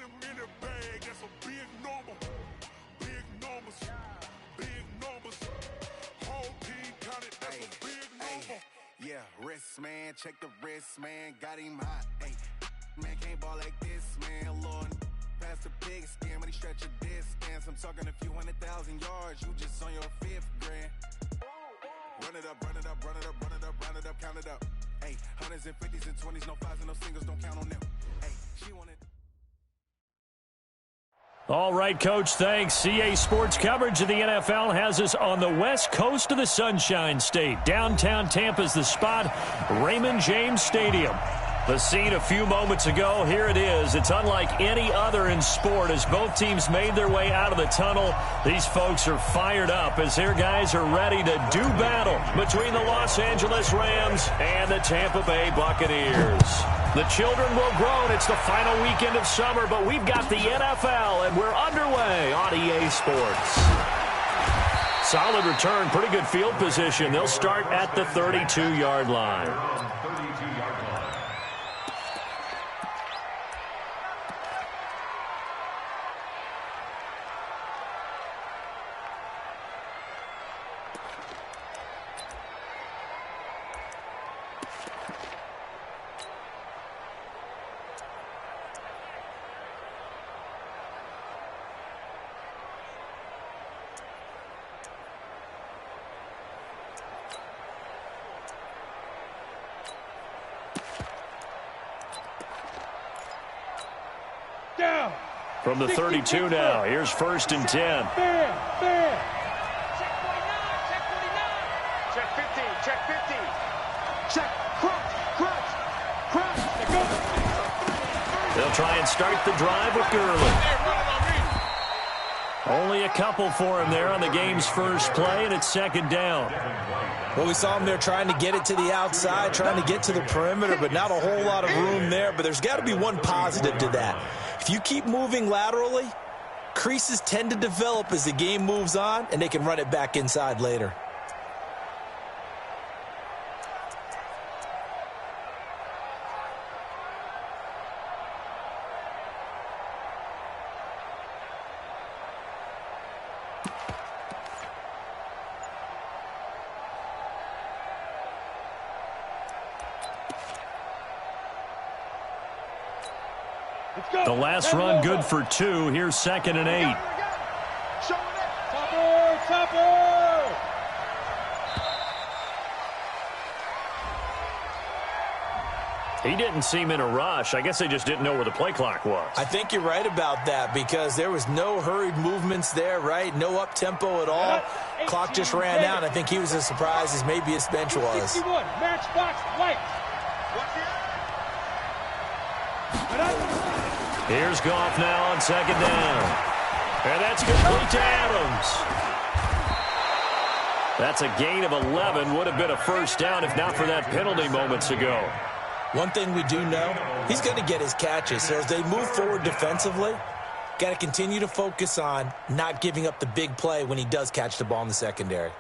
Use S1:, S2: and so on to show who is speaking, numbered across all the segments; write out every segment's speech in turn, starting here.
S1: him in the bag, that's a big number. Big numbers, big numbers. Whole team counted, that's a big number.
S2: Yeah, wrist, man, check the wrist, man, got him hot. Ay, man, can't ball like this, man, Lord. Past the pig skin, when he stretch a distance. I'm talking a few 100,000 yards, you just on your 5th grand. Run it up, run it up, run it up, run it up, run it up, count it up. Hey, hundreds and 50s and 20s, no 5s and no singles, don't count on them. Hey, she wanted.
S3: All right, Coach, thanks. CA Sports coverage of the NFL has us on the west coast of the Sunshine State. Downtown Tampa's the spot, Raymond James Stadium. The scene a few moments ago, here it is. It's unlike any other in sport as both teams made their way out of the tunnel. These folks are fired up as their guys are ready to do battle between the Los Angeles Rams and the Tampa Bay Buccaneers. The children will grow, and it's the final weekend of summer, but we've got the NFL, and we're underway on EA Sports. Solid return, pretty good field position. They'll start at the 32-yard line. From the 32 now, here's 1st and 10.
S4: Check 49, check 49. Check 50, check 50. Check, crunch.
S3: They'll try and start the drive with Gurley. Only a couple for him there on the game's first play, and it's 2nd down.
S5: Well, we saw him there trying to get it to the outside, trying to get to the perimeter, but not a whole lot of room there. But there's got to be one positive to that. If you keep moving laterally, creases tend to develop as the game moves on, and they can run it back inside later.
S3: The last run good for 2. Here's 2nd and 8.
S4: Topper!
S3: He didn't seem in a rush. I guess they just didn't know where the play clock was.
S5: I think you're right about that because there was no hurried movements there, right? No up-tempo at all. Clock just ran out. I think he was as surprised as maybe his bench was.
S4: 61, matchbox white.
S3: Here's Goff now on 2nd down. And that's complete to Adams. That's a gain of 11. Would have been a 1st down if not for that penalty moments ago.
S5: One thing we do know, he's going to get his catches. So as they move forward defensively, got to continue to focus on not giving up the big play when he does catch the ball in the secondary.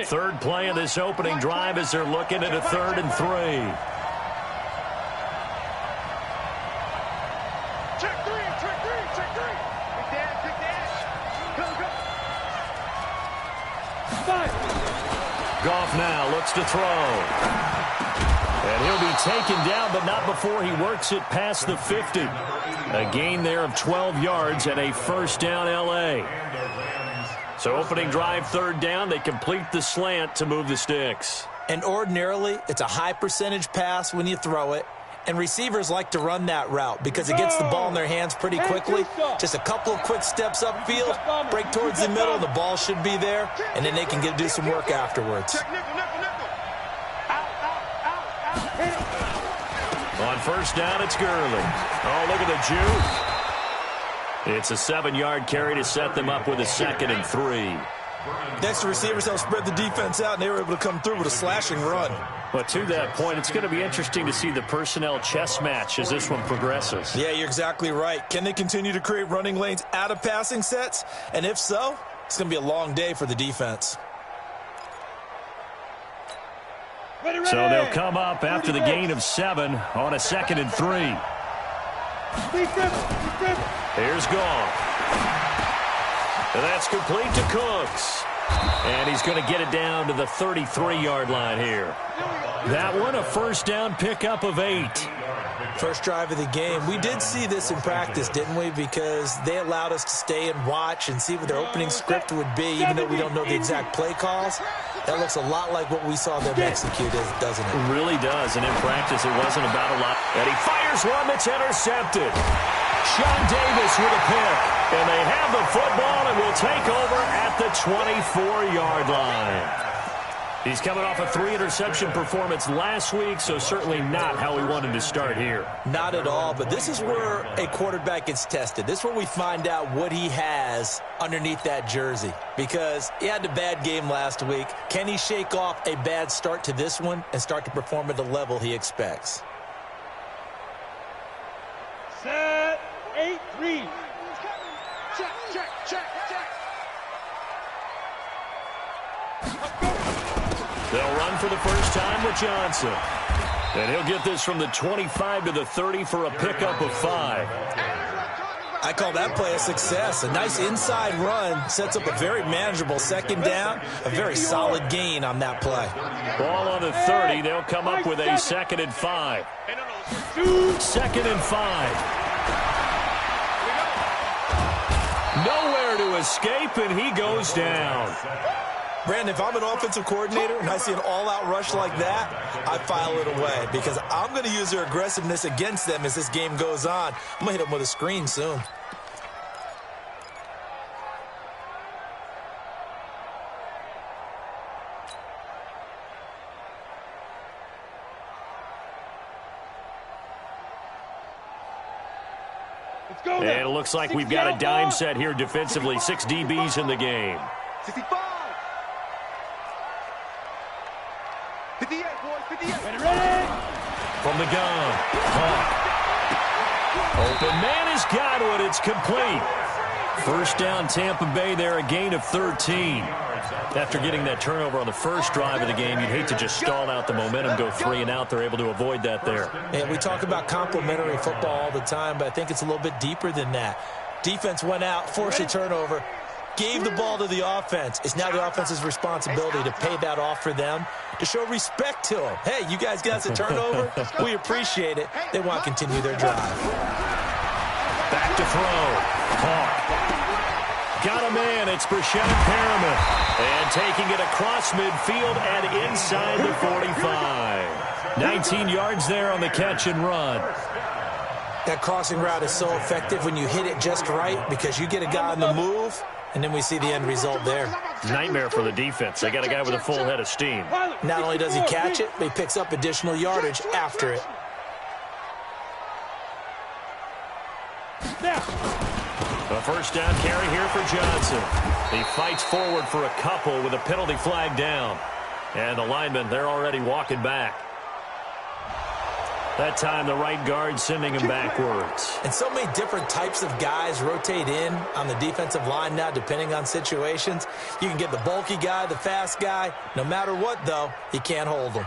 S3: Third play of this opening drive as they're looking at a 3rd and 3.
S4: Check 3. Big dash. Go. 5.
S3: Goff now looks to throw. And he'll be taken down, but not before he works it past the 50. A gain there of 12 yards and a 1st down L.A. So opening drive 3rd down, they complete the slant to move the sticks.
S5: And ordinarily, it's a high percentage pass when you throw it. And receivers like to run that route because it gets the ball in their hands pretty quickly. Just a couple of quick steps upfield, break towards the middle, the ball should be there, and then they can do some work afterwards.
S3: On 1st down, it's Gurley. Oh, look at the juke. It's a 7-yard carry to set them up with a 2nd and 3.
S5: Next, the receivers helped spread the defense out, and they were able to come through with a slashing run.
S3: But to that point, it's going to be interesting to see the personnel chess match as this one progresses.
S5: Yeah, you're exactly right. Can they continue to create running lanes out of passing sets? And if so, it's going to be a long day for the defense.
S3: So they'll come up after the gain of 7 on a 2nd and 3. Here's Goff. And that's complete to Cooks. And he's going to get it down to the 33-yard line here. That one, a first down pickup of 8.
S5: First drive of the game. We did see this in practice, didn't we? Because they allowed us to stay and watch and see what their opening script would be, even though we don't know the exact play calls. That looks a lot like what we saw them execute, doesn't it?
S3: It really does. And in practice, it wasn't about a lot. And he fires one that's intercepted. Sean Davis with a pick. And they have the football and will take over at the 24-yard line. He's coming off a 3-interception performance last week, so certainly not how we wanted to start here.
S5: Not at all, but this is where a quarterback gets tested. This is where we find out what he has underneath that jersey, because he had a bad game last week. Can he shake off a bad start to this one and start to perform at the level he expects?
S4: Set, 8-3.
S1: Check, check, check, check.
S3: They'll run for the first time with Johnson. And he'll get this from the 25 to the 30 for a pickup of 5.
S5: I call that play a success. A nice inside run sets up a very manageable second down, a very solid gain on that play.
S3: Ball on the 30. They'll come up with a 2nd and 5. 2nd and 5. Nowhere to escape, and he goes down.
S5: Brandon, if I'm an offensive coordinator and I see an all-out rush like that, I file it away because I'm going to use their aggressiveness against them as this game goes on. I'm going to hit them with a screen soon.
S3: And it looks like we've got a dime set here defensively. 6 DBs in the game.
S1: 65. 58, boys, 58.
S3: From the gun. Open man has got one. It's complete. First down, Tampa Bay there, a gain of 13. After getting that turnover on the first drive of the game, you'd hate to just stall out the momentum, go 3 and out. They're able to avoid that there.
S5: And we talk about complementary football all the time, but I think it's a little bit deeper than that. Defense went out, forced a turnover, gave the ball to the offense. It's now the offense's responsibility to pay that off for them, to show respect to them. Hey, you guys got a turnover? We appreciate it. They want to continue their drive.
S3: Back to throw. Hawk. Got a man. It's Brashad Perriman. And taking it across midfield and inside the 45. 19 yards there on the catch and run.
S5: That crossing route is so effective when you hit it just right because you get a guy on the move, and then we see the end result there.
S3: Nightmare for the defense. They got a guy with a full head of steam.
S5: Not only does he catch it, but he picks up additional yardage after it.
S3: A first down carry here for Johnson. He fights forward for a couple with a penalty flag down. And the linemen, they're already walking back. That time, the right guard sending him backwards.
S5: And so many different types of guys rotate in on the defensive line now, depending on situations. You can get the bulky guy, the fast guy. No matter what, though, you can't hold them.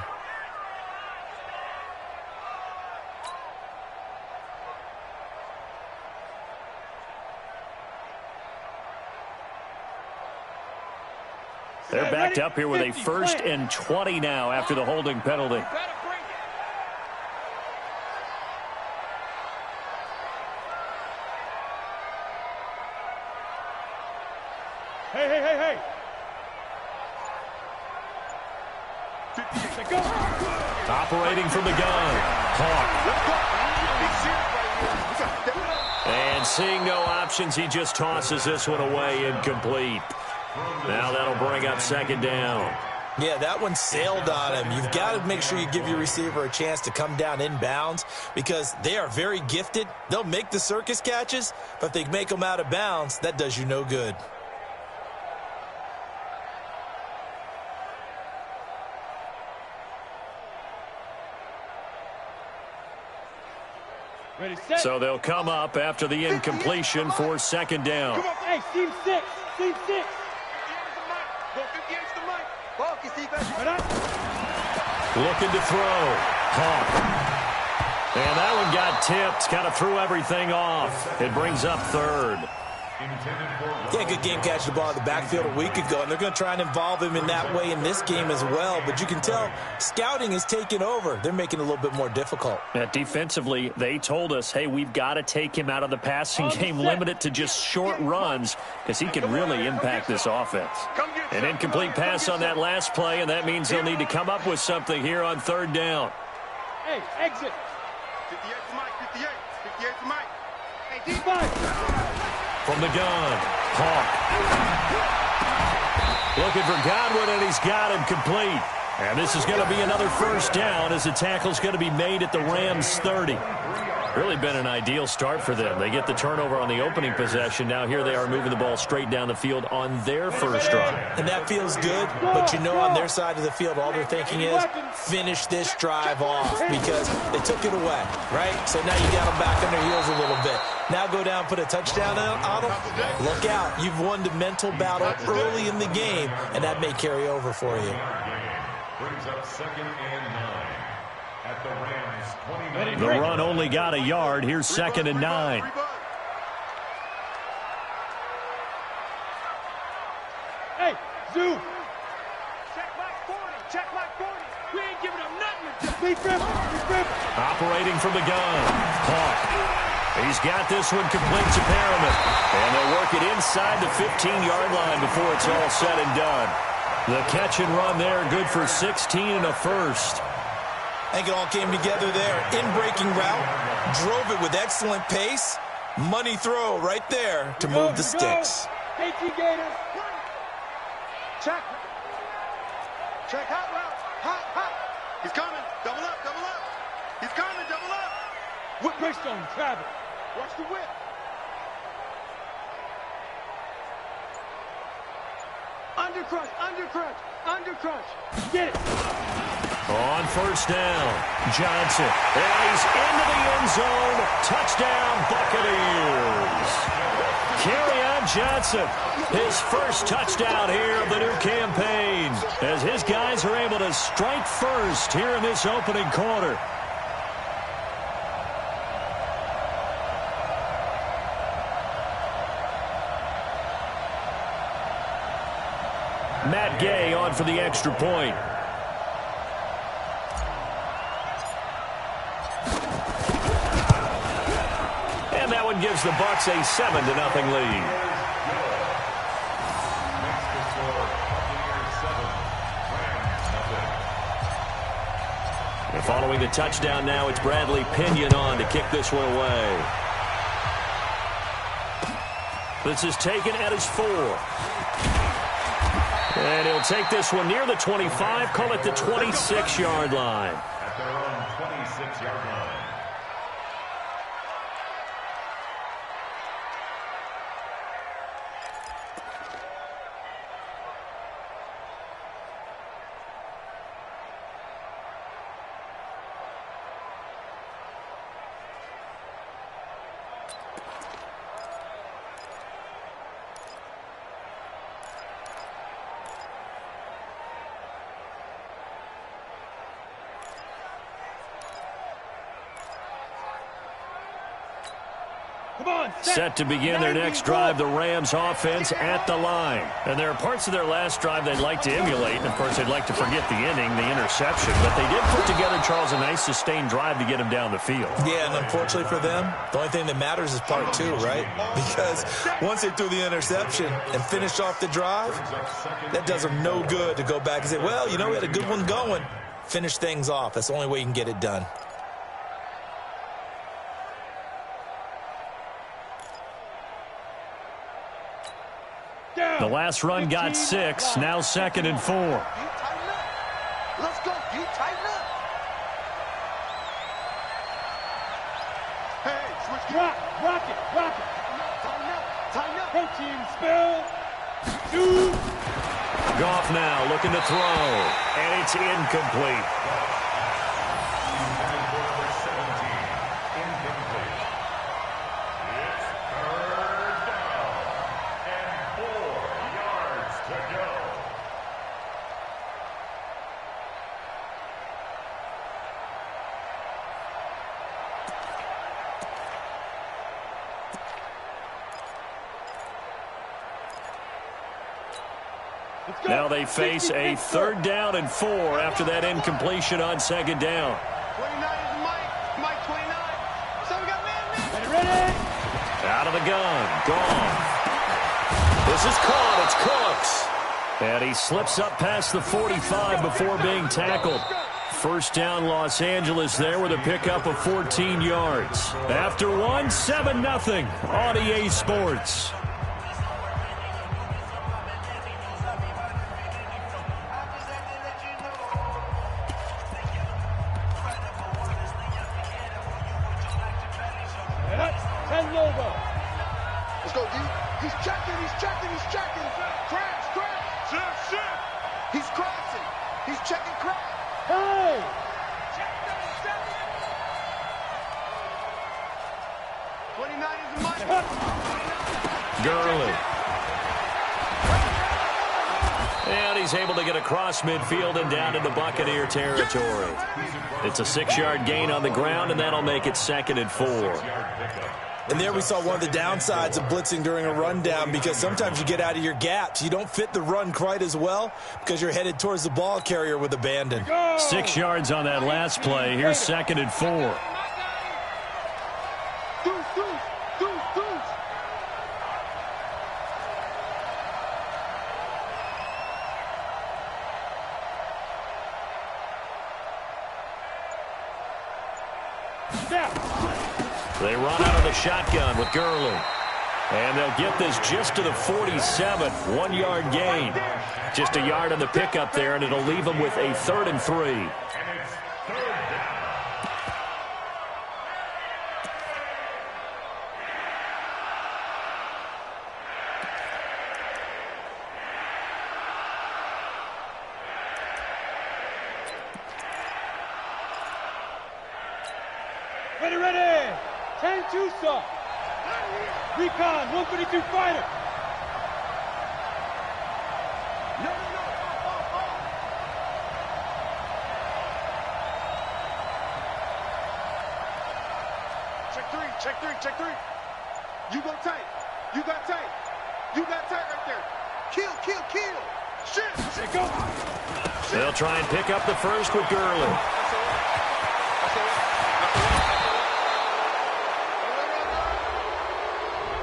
S3: They're backed up here with a 1st and 20 now after the holding penalty.
S4: Hey.
S3: Operating from the gun. Hawk. And seeing no options, he just tosses this one away, incomplete. Now that'll bring up 2nd down.
S5: Yeah, that one sailed on him. You've got to make sure you give your receiver a chance to come down inbounds because they are very gifted. They'll make the circus catches, but if they make them out of bounds, that does you no good.
S4: Ready, set.
S3: So they'll come up after the incompletion for second down.
S4: Come on, hey, team 6. Team 6.
S3: Looking to throw. Hawk. And that one got tipped. Kind of threw everything off. It brings up third.
S5: Yeah, good game catching the ball in the backfield a week ago, and they're going to try and involve him in that way in this game as well. But you can tell scouting is taking over. They're making it a little bit more difficult.
S3: Defensively, they told us, hey, we've got to take him out of the passing game, limit it to just short runs, because he can really impact this offense. An incomplete pass on that last play, and that means they'll need to come up with something here on third down.
S4: Hey, exit.
S6: 58 to Mike, 58. 58 to Mike. Hey,
S4: D5.
S3: From the gun, Hawk. Looking for Godwin, and he's got him complete. And this is going to be another first down as the tackle's going to be made at the Rams' 30. Really been an ideal start for them. They get the turnover on the opening possession. Now here they are moving the ball straight down the field on their first drive.
S5: And that feels good, but you know on their side of the field, all they're thinking is finish this drive off because they took it away, right? So now you got them back on their heels a little bit. Now go down, put a touchdown on them. Look out. You've won the mental battle early in the game, and that may carry over for you.
S1: Brings up second and 9 at the Rams 29.
S3: The run only got a yard. Here's second and 9.
S4: Hey, Zoo.
S6: Check Mike 40. Check Mike 40. We ain't giving him nothing.
S4: Lead grip.
S3: Operating from the gun, Hawk. He's got this one complete to Perriman. And they'll work it inside the 15-yard line before it's all said and done. The catch and run there, good for 16 and a first.
S5: I think it all came together there. In-breaking route, drove it with excellent pace. Money throw right there to move the sticks.
S4: KT Gators.
S6: Check. Check hot route. Hot. He's coming. Double up. He's coming. Double up.
S4: Whip Greystone, travel.
S6: Watch the whip. Undercrunch.
S4: Get it.
S3: On first down, Johnson. And he's into the end zone. Touchdown, Buccaneers. Kerryon Johnson, his first touchdown here of the new campaign, as his guys are able to strike first here in this opening quarter. Matt Gay on for the extra point. And that one gives the Bucs a 7-0 lead. And following the touchdown now, it's Bradley Pinion on to kick this one away. This is taken at his 4. And he'll take this one near the 25, call it the 26-yard line.
S1: At their own 26-yard line.
S3: Set to begin their next drive, the Rams offense at the line. And there are parts of their last drive they'd like to emulate. And, of course, they'd like to forget the inning, the interception. But they did put together, Charles, a nice sustained drive to get him down the field.
S5: Yeah, and unfortunately for them, the only thing that matters is part 2, right? Because once they threw the interception and finished off the drive, that does them no good to go back and say, well, you know, we had a good one going. Finish things off. That's the only way you can get it done.
S3: The last run got 6, now 2nd and 4.
S6: Let's go. You tighten up. Hey, switch.
S4: Rock it.
S6: Tighten up.
S4: Protein spill. 2.
S3: Goff now looking to throw, and it's incomplete. Now they face a 3rd down and 4 after that incompletion on 2nd down.
S6: 29 is Mike. Mike 29. So we got man.
S4: Ready?
S3: Out of the gun. Gone. This is caught. It's Cooks. And he slips up past the 45 before being tackled. 1st down Los Angeles there with a pickup of 14 yards. After 1, 7-0 on EA Sports.
S6: Let's go, D. He's checking. Crash. Shift. He's crossing. He's checking crash.
S4: Hey!
S6: 29 is Mike.
S3: Gurley. And he's able to get across midfield and down into Buccaneer territory. It's a 6-yard gain on the ground, and that'll make it 2nd and 4.
S5: And there we saw one of the downsides of blitzing during a rundown, because sometimes you get out of your gaps. You don't fit the run quite as well because you're headed towards the ball carrier with abandon.
S3: 6 yards on that last play. Here's 2nd and 4.
S6: Deuce.
S3: They run out of the shotgun with Gurley. And they'll get this just to the 47. 1-yard gain. Just a yard on the pickup there, and it'll leave them with a 3rd and 3.
S4: Ready. 10-2 stop. Recon, 132 fighter.
S6: No. Check three. You go tight. You got tight right there. Kill. Shit.
S4: Go.
S3: They'll try and pick up the first with Gurley.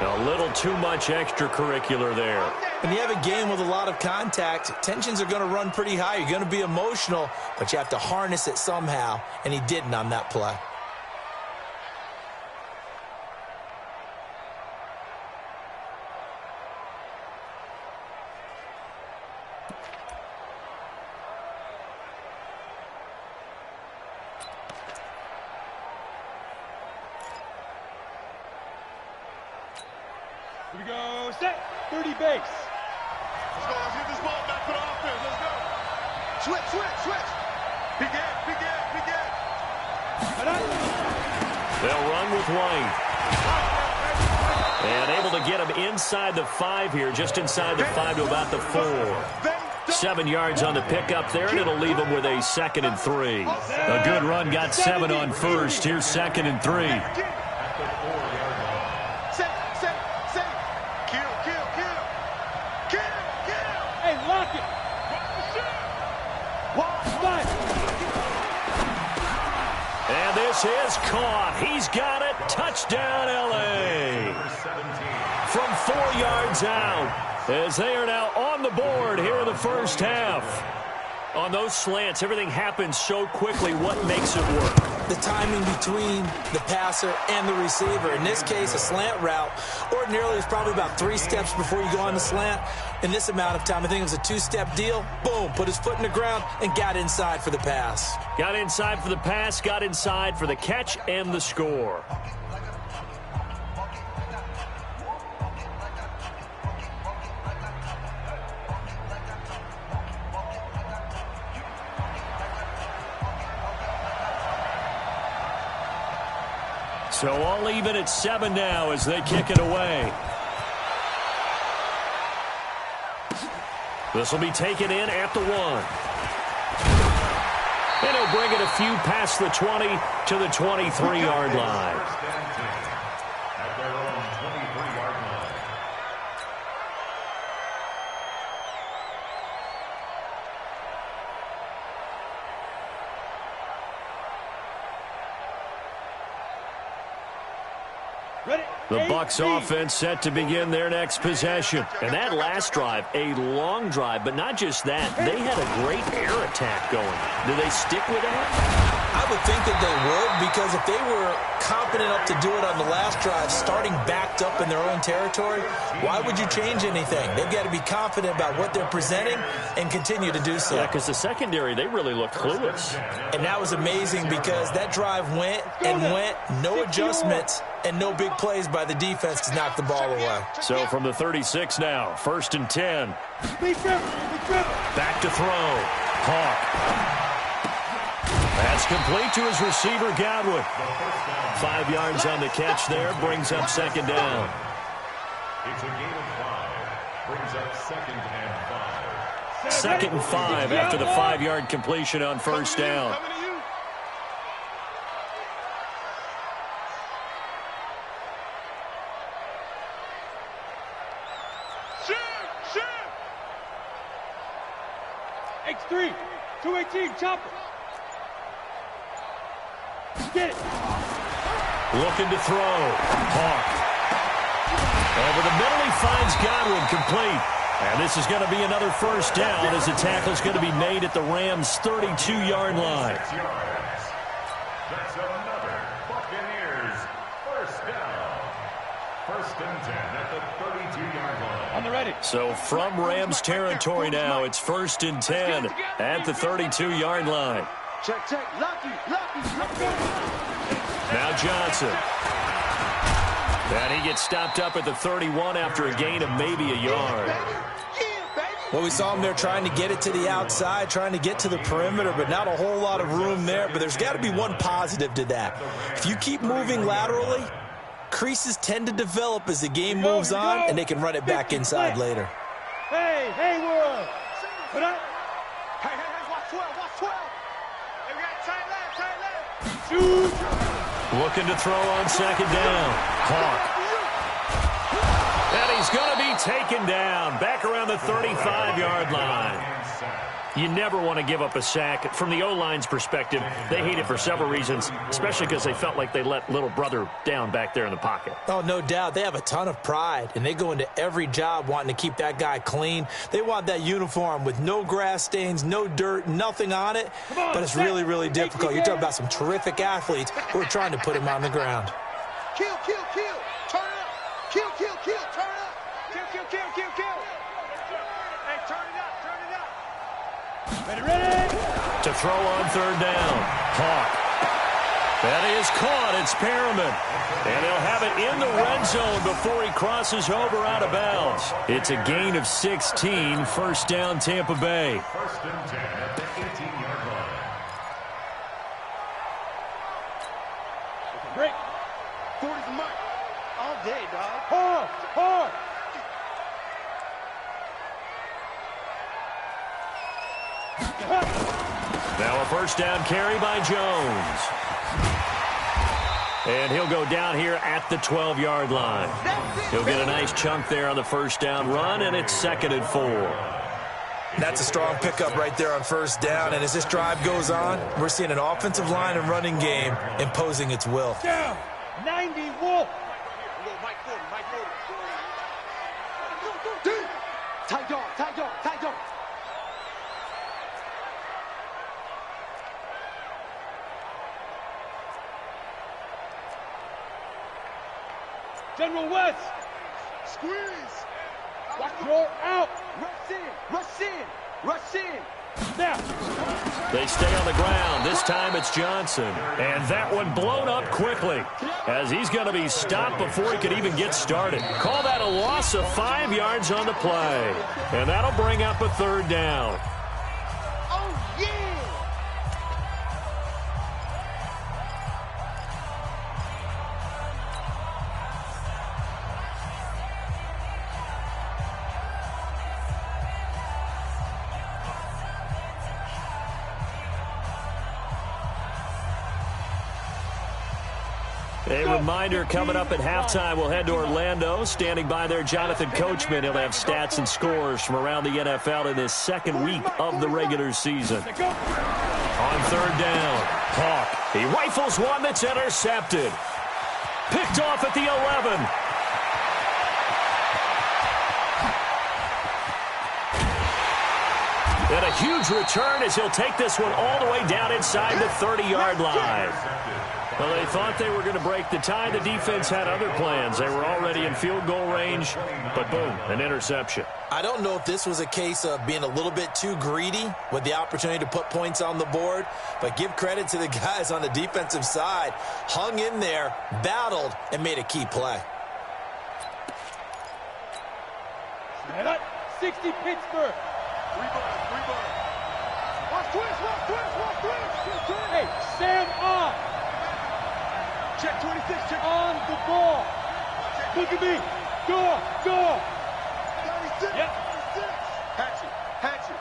S3: A little too much extracurricular there.
S5: When you have a game with a lot of contact, tensions are going to run pretty high. You're going to be emotional, but you have to harness it somehow, and he didn't on that play.
S4: Here we go. Set. 30 base.
S6: Let's get this ball back for the offense. Let's go. Switch. Big end.
S3: They'll run with White. And able to get him inside the 5 here, just inside the 5 to about the 4. 7 yards on the pickup there, and it'll leave him with a 2nd and 3. A good run, got 7 on first. Here's 2nd and 3.
S4: Hey, lock it.
S3: And this is caught. He's got it. Touchdown, L.A. From 4 yards out, as they are now on the board here in the first half. On those slants, everything happens so quickly. What makes it work?
S5: The timing between the passer and the receiver. In this case, a slant route. Ordinarily, it's probably about 3 steps before you go on the slant. In this amount of time, I think it was a 2-step deal. Boom, put his foot in the ground and got inside for the pass.
S3: Got inside for the pass, got inside for the catch and the score. So all even at 7 now as they kick it away. This will be taken in at the 1. And he'll bring it a few past the 20 to the 23-yard line. The Bucs offense set to begin their next possession. And that last drive, a long drive, but not just that. They had a great air attack going. Do they stick with that?
S5: I would think that they would, because if they were confident enough to do it on the last drive, starting backed up in their own territory, why would you change anything? They've got to be confident about what they're presenting and continue to do so.
S3: Yeah, because the secondary, they really looked clueless.
S5: And that was amazing because that drive went and went, no adjustments, and no big plays by the defense to knock the ball away.
S3: So from the 36 now, 1st and 10. Back to throw. Hawk. That's complete to his receiver, Godwin. 5 yards on the catch there, brings up 2nd down.
S1: It's a gain of 5. Brings up 2nd and 5.
S3: 2nd and 5 after the 5-yard completion on 1st down.
S4: X3, 218, chopper. Get it.
S3: Looking to throw. Hawk. Over the middle, he finds Godwin, complete. And this is going to be another 1st down as the tackle's going to be made at the Rams' 32-yard line.
S1: That's another Buccaneers 1st down. 1st and 10 at the 32-yard line.
S4: On the ready.
S3: So from Rams territory now, it's 1st and 10 at the 32-yard line.
S6: Check, check. Lucky.
S3: Now Johnson. And he gets stopped up at the 31 after a gain of maybe a yard.
S5: Well, we saw him there trying to get it to the outside, trying to get to the perimeter, but not a whole lot of room there. But there's got to be one positive to that. If you keep moving laterally, creases tend to develop as the game moves on, and they can run it back inside later.
S4: Hey, Haywood. Put up.
S6: Hey, watch 12, watch 12. Hey, we got tight left.
S4: Shoot.
S3: Looking to throw on 2nd down. Hawk. And he's going to be taken down back around the 35-yard line. You never want to give up a sack. From the O-line's perspective, they hate it for several reasons, especially because they felt like they let little brother down back there in the pocket.
S5: Oh, no doubt. They have a ton of pride, and they go into every job wanting to keep that guy clean. They want that uniform with no grass stains, no dirt, nothing on it, but it's really, really difficult. You're talking about some terrific athletes who are trying to put him on the ground.
S6: Kill. Turn it up. Kill. Turn it up. Kill. Hey, turn it up.
S4: Ready.
S3: To throw on 3rd down. Hawk. That is caught. It's Perriman. And he'll have it in the red zone before he crosses over out of bounds. It's a gain of 16. 1st down, Tampa Bay.
S1: 1st and 10 at the 18-yard line.
S4: Break.
S6: 40's the mark. All day, dog.
S4: Hard.
S3: Now a 1st down carry by Jones. And he'll go down here at the 12-yard line. He'll get a nice chunk there on the 1st down run, and it's 2nd and 4.
S5: That's a strong pickup right there on 1st down, and as this drive goes on, we're seeing an offensive line and running game imposing its will.
S4: Down. 90 Wolf.
S6: Mike 40. Tight dog.
S4: General West.
S6: Squeeze.
S4: Watch your out.
S6: Rush in.
S4: Now.
S3: They stay on the ground. This time it's Johnson. And that one blown up quickly as he's going to be stopped before he could even get started. Call that a loss of 5 yards on the play. And that'll bring up a 3rd down.
S6: Oh, yeah.
S3: A reminder, coming up at halftime, we'll head to Orlando. Standing by there, Jonathan Coachman. He'll have stats and scores from around the NFL in this 2nd week of the regular season. On 3rd down, Hawk. He rifles one that's intercepted. Picked off at the 11. And a huge return as he'll take this one all the way down inside the 30-yard line. Well, they thought they were going to break the tie. The defense had other plans. They were already in field goal range, but boom, an interception.
S5: I don't know if this was a case of being a little bit too greedy with the opportunity to put points on the board, but give credit to the guys on the defensive side. Hung in there, battled, and made a key play.
S4: 60 Pittsburgh.
S6: Watch twist.
S4: Hey, Sam on.
S6: Check 26, check.
S4: On the ball. Look at me. Go.
S6: 36,
S4: Yep.
S6: 36. Hatchet.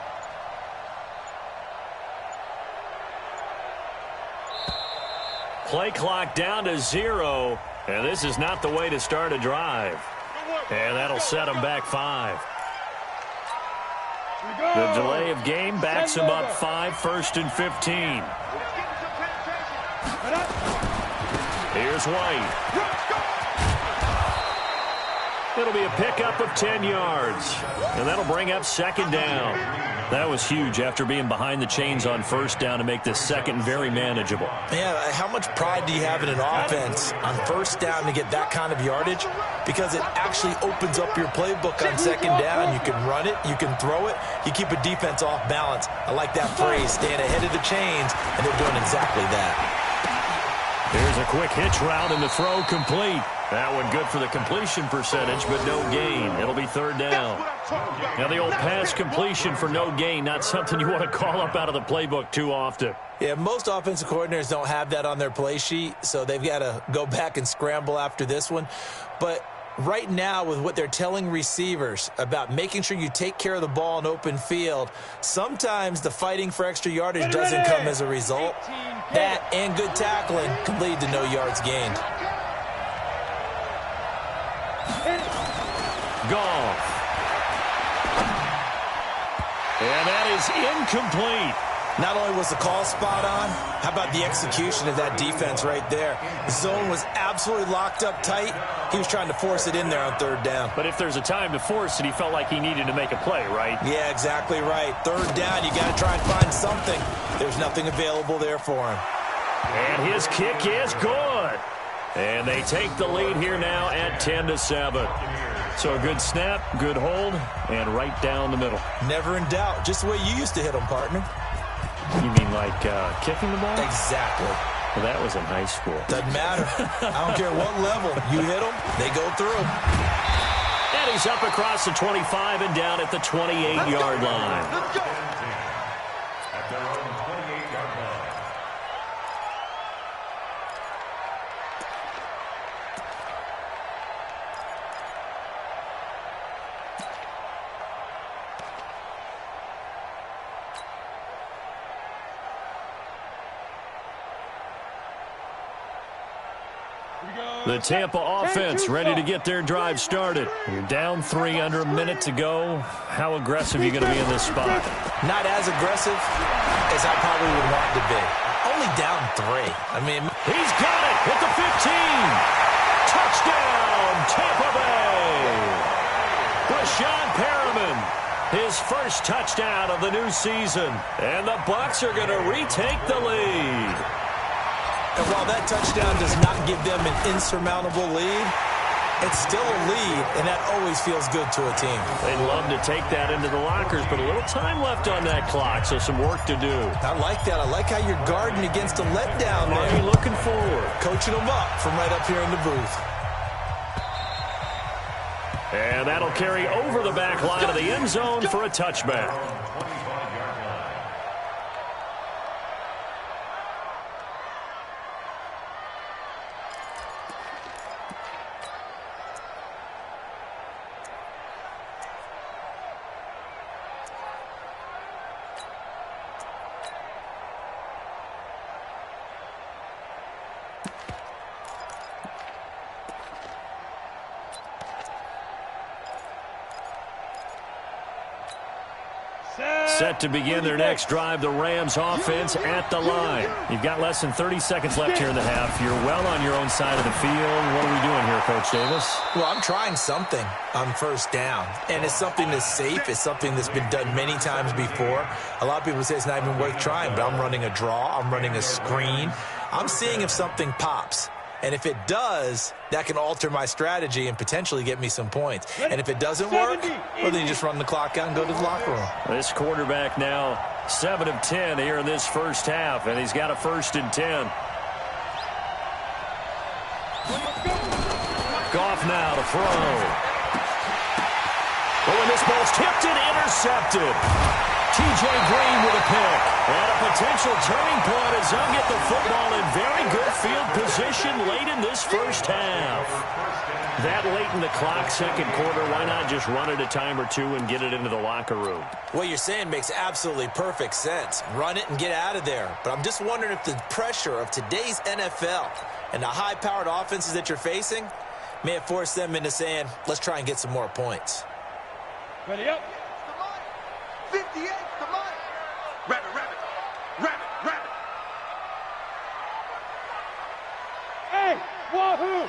S3: Play clock down to 0, and this is not the way to start a drive. And that'll set them back 5. The delay of game backs them up 5, 1st and 15. Here's White. It'll be a pickup of 10 yards, and that'll bring up 2nd down. That was huge after being behind the chains on 1st down to make this 2nd very manageable.
S5: Man, how much pride do you have in an offense on 1st down to get that kind of yardage? Because it actually opens up your playbook on 2nd down. You can run it, you can throw it, you keep a defense off balance. I like that phrase, staying ahead of the chains, and they're doing exactly that.
S3: Here's a quick hitch route, and the throw complete. That one good for the completion percentage, but no gain. It'll be 3rd down. Now, the old pass completion for no gain, not something you want to call up out of the playbook too often.
S5: Yeah, most offensive coordinators don't have that on their play sheet, so they've got to go back and scramble after this one. But right now, with what they're telling receivers about making sure you take care of the ball in open field, sometimes the fighting for extra yardage doesn't come as a result. That and good tackling can lead to no yards gained.
S3: Goff. And that is incomplete.
S5: Not only was the call spot on, how about the execution of that defense right there? The zone was absolutely locked up tight. He was trying to force it in there on 3rd down.
S3: But if there's a time to force it, he felt like he needed to make a play, right?
S5: Yeah, exactly right. 3rd down, you got to try and find something. There's nothing available there for him.
S3: And his kick is good. And they take the lead here now at 10-7. So a good snap, good hold, and right down the middle.
S5: Never in doubt. Just the way you used to hit them, partner.
S3: You mean like kicking the ball?
S5: Exactly.
S3: Well, that was in high school.
S5: Doesn't matter. I don't care what level. You hit them, they go through.
S3: And he's up across the 25 and down at the 28-yard line.
S6: Let's go.
S1: At their own 28-yard line.
S3: The Tampa offense ready to get their drive started. You're down 3 under a minute to go. How aggressive are you going to be in this spot?
S5: Not as aggressive as I probably would want to be. Only down 3. I mean,
S3: He's got it at the 15. Touchdown, Tampa Bay. Rashawn Perriman, his first touchdown of the new season. And the Bucs are going to retake the lead.
S5: and while that touchdown does not give them an insurmountable lead, it's still a lead, and that always feels good to a team.
S3: They'd love to take that into the lockers, but a little time left on that clock, so some work to do.
S5: I like that. I like how you're guarding against a letdown there.
S3: Are you looking forward?
S5: Coaching them up from right up here in the booth.
S3: And that'll carry over the back line of the end zone for a touchback. Set to begin their next drive, the Rams offense at the line. You've got less than 30 seconds left here in the half. You're well on your own side of the field. What are we doing here, Coach Davis?
S5: Well, I'm trying something on first down, and it's something that's safe. It's something that's been done many times before. A lot of people say it's not even worth trying, but I'm running a draw. I'm running a screen. I'm seeing if something pops. And if it does, that can alter my strategy and potentially get me some points. And if it doesn't work, well, then you just run the clock out and go to the locker room.
S3: This quarterback now 7 of 10 here in this first half, and he's got a 1st and 10. Goff now to throw. Oh, and this ball's tipped and intercepted. T.J. Green with a pick. And a potential turning point as they'll get the football in very good field position late in this first half. That late in the clock, second quarter, why not just run it a time or two and get it into the locker room?
S5: What you're saying makes absolutely perfect sense. Run it and get out of there. But I'm just wondering if the pressure of today's NFL and the high-powered offenses that you're facing may have forced them into saying, let's try and get some more points.
S4: Ready up.
S6: 58, come on. Rabbit, rabbit, rabbit, rabbit.
S4: Hey, wahoo!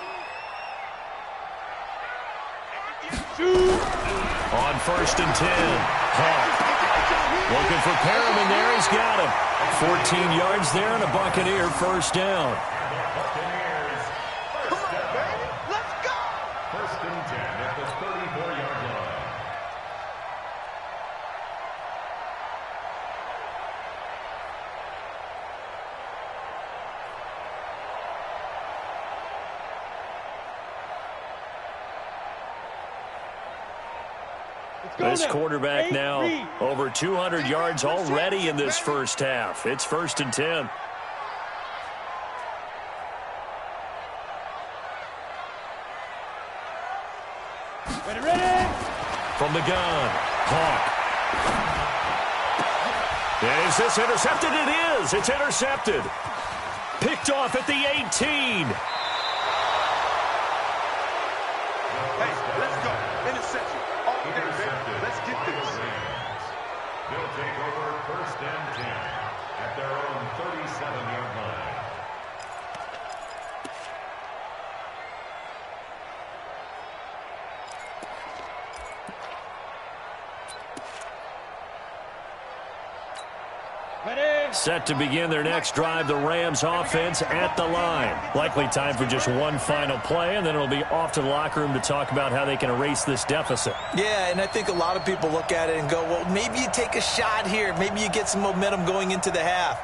S4: Shoot!
S3: On 1st and 10, Hawk looking for Perriman there. He's got him. 14 yards there and a Buccaneer first down.
S6: Come on, baby. Let's go.
S1: 1st and 10 at the 34-yard line.
S3: This quarterback now over 200 yards already in this first half. It's 1st and 10.
S4: Ready.
S3: From the gun, Hawk. Is this intercepted? It is. It's intercepted. Picked off at the 18.
S6: Hey, let's go. Interception. All day, baby. Let's get this.
S1: They'll take over 1st and 10 at their own 37-yard line.
S3: Set to begin their next drive, the Rams offense at the line. Likely time for just one final play, and then it'll be off to the locker room to talk about how they can erase this deficit.
S5: Yeah, and I think a lot of people look at it and go, well, maybe you take a shot here. Maybe you get some momentum going into the half.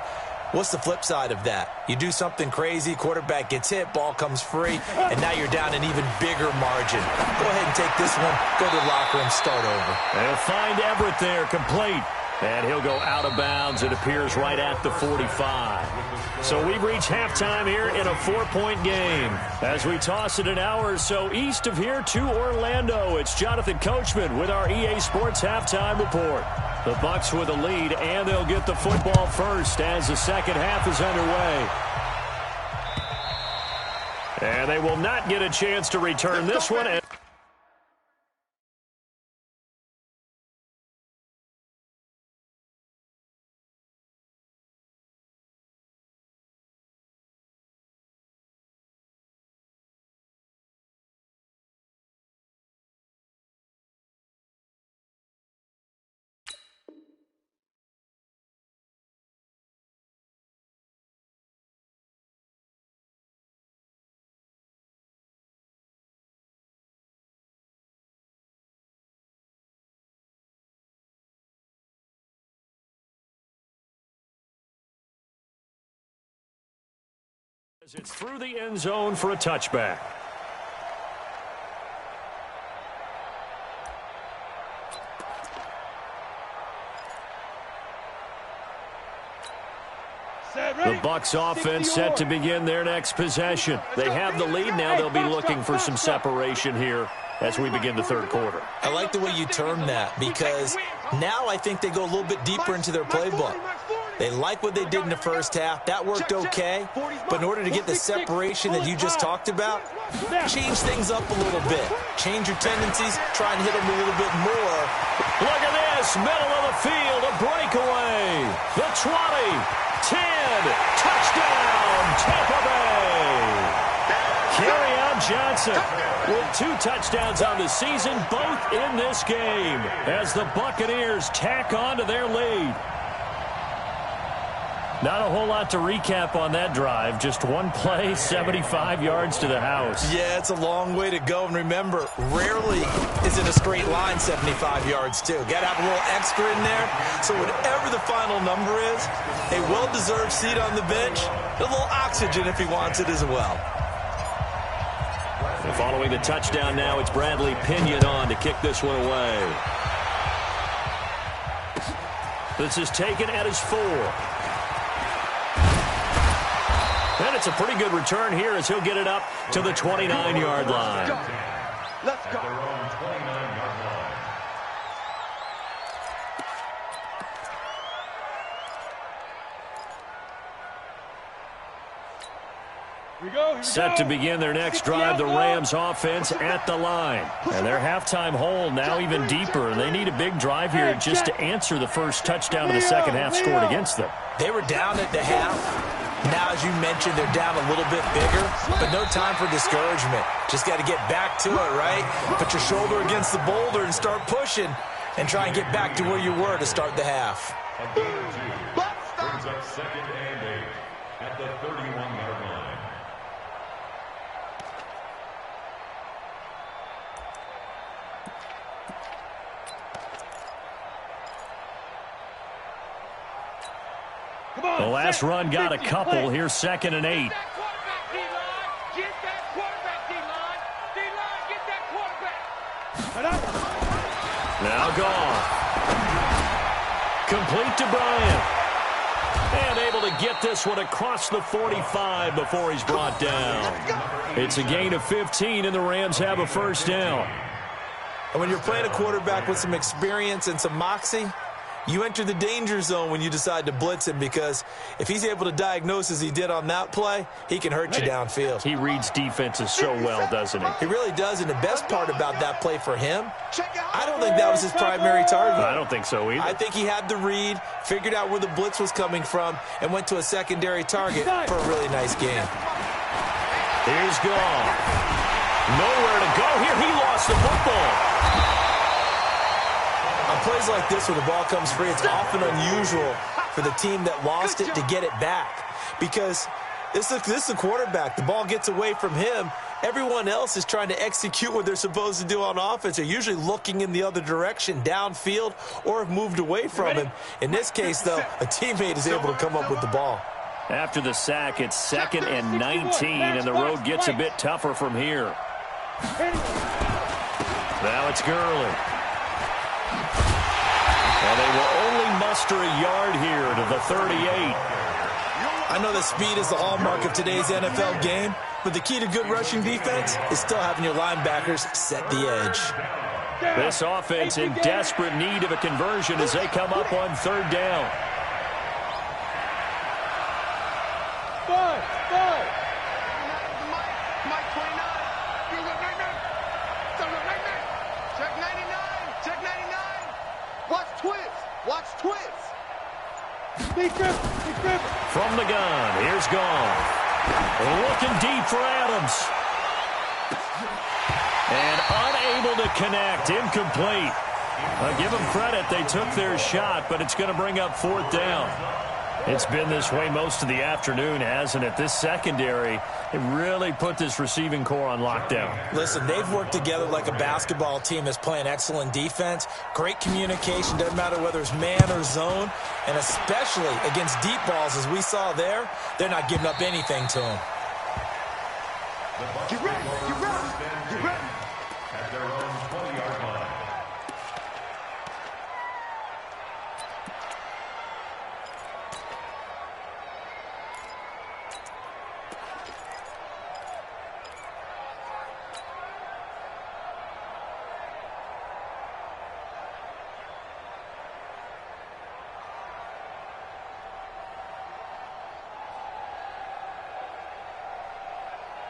S5: What's the flip side of that? You do something crazy, quarterback gets hit, ball comes free, and now you're down an even bigger margin. Go ahead and take this one, go to the locker room, start over.
S3: They'll find Everett there, complete. And he'll go out of bounds. It appears right at the 45. So we've reached halftime here in a 4-point game. As we toss it an hour or so east of here to Orlando, it's Jonathan Coachman with our EA Sports Halftime Report. The Bucs with a lead, and they'll get the football first as the second half is underway. And they will not get a chance to return this one. It's through the end zone for a touchback. The Bucs offense set to begin their next possession. They have the lead. Now they'll be looking for some separation here as we begin the third quarter.
S5: I like the way you term that, because now I think they go a little bit deeper into their playbook. They like what they did in the first half. That worked okay. But in order to get the separation that you just talked about, change things up a little bit. Change your tendencies. Try and hit them a little bit more.
S3: Look at this. this, middle of the field, a breakaway. The 20, 10, touchdown, Tampa Bay. Kerryon Johnson with 2 touchdowns on the season, both in this game, as the Buccaneers tack on to their lead. Not a whole lot to recap on that drive. Just one play, 75 yards to the house.
S5: Yeah, it's a long way to go. And remember, rarely is it a straight line 75 yards, too. Got to have a little extra in there. So whatever the final number is, a well-deserved seat on the bench, a little oxygen if he wants it as well.
S3: And following the touchdown now, it's Bradley Pinion on to kick this one away. This is taken at his 4. And it's a pretty good return here as he'll get it up to the 29-yard line.
S6: Let's go.
S3: Set to begin their next drive, the Rams offense at the line. And their halftime hole now even deeper. And they need a big drive here just to answer the first touchdown of the second half scored against them.
S5: They were down at the half. Now, as you mentioned, they're down a little bit bigger, but no time for discouragement. Just got to get back to it, right? Put your shoulder against the boulder and start pushing and try and get back to where you were to start the half.
S1: Brings up 2nd and 8 at the 31-yard line.
S3: The last run got a couple. Here's 2nd and 8. Now gone. Complete to Bryant. And able to get this one across the 45 before he's brought down. It's a gain of 15, and the Rams have a first down.
S5: And when you're playing a quarterback with some experience and some moxie, you enter the danger zone when you decide to blitz him, because if he's able to diagnose as he did on that play, he can hurt you downfield.
S3: He reads defenses so well, doesn't he?
S5: He really does, and the best part about that play for him, I don't think that was his primary target.
S3: I don't think so either.
S5: I think he had the read, figured out where the blitz was coming from, and went to a secondary target for a really nice game.
S3: Here's gone. Nowhere to go here. He lost the football.
S5: On plays like this where the ball comes free, it's often unusual for the team that lost it to get it back, because this is the quarterback. The ball gets away from him. Everyone else is trying to execute what they're supposed to do on offense. They're usually looking in the other direction, downfield, or have moved away from him. In this case, though, a teammate is able to come up with the ball.
S3: After the sack, it's 2nd and 19, and the road gets a bit tougher from here. Now it's Gurley. And they will only muster a yard here to the 38.
S5: I know that speed is the hallmark of today's NFL game, but the key to good rushing defense is still having your linebackers set the edge.
S3: This offense in desperate need of a conversion as they come up on 3rd down.
S6: Mike 29. Check 99. Check 99. Watch twist. Watch twist.
S3: From the gun, here's Gone. Looking deep for Adams. And unable to connect. Incomplete. Give them credit. They took their shot, but it's going to bring up 4th down. It's been this way most of the afternoon, hasn't it? This secondary, it really put this receiving core on lockdown.
S5: Listen, they've worked together like a basketball team that's playing excellent defense. Great communication, doesn't matter whether it's man or zone. And especially against deep balls, as we saw there, they're not giving up anything to them.
S6: Get ready. Get ready. Get ready.
S1: At their own 20-yard line.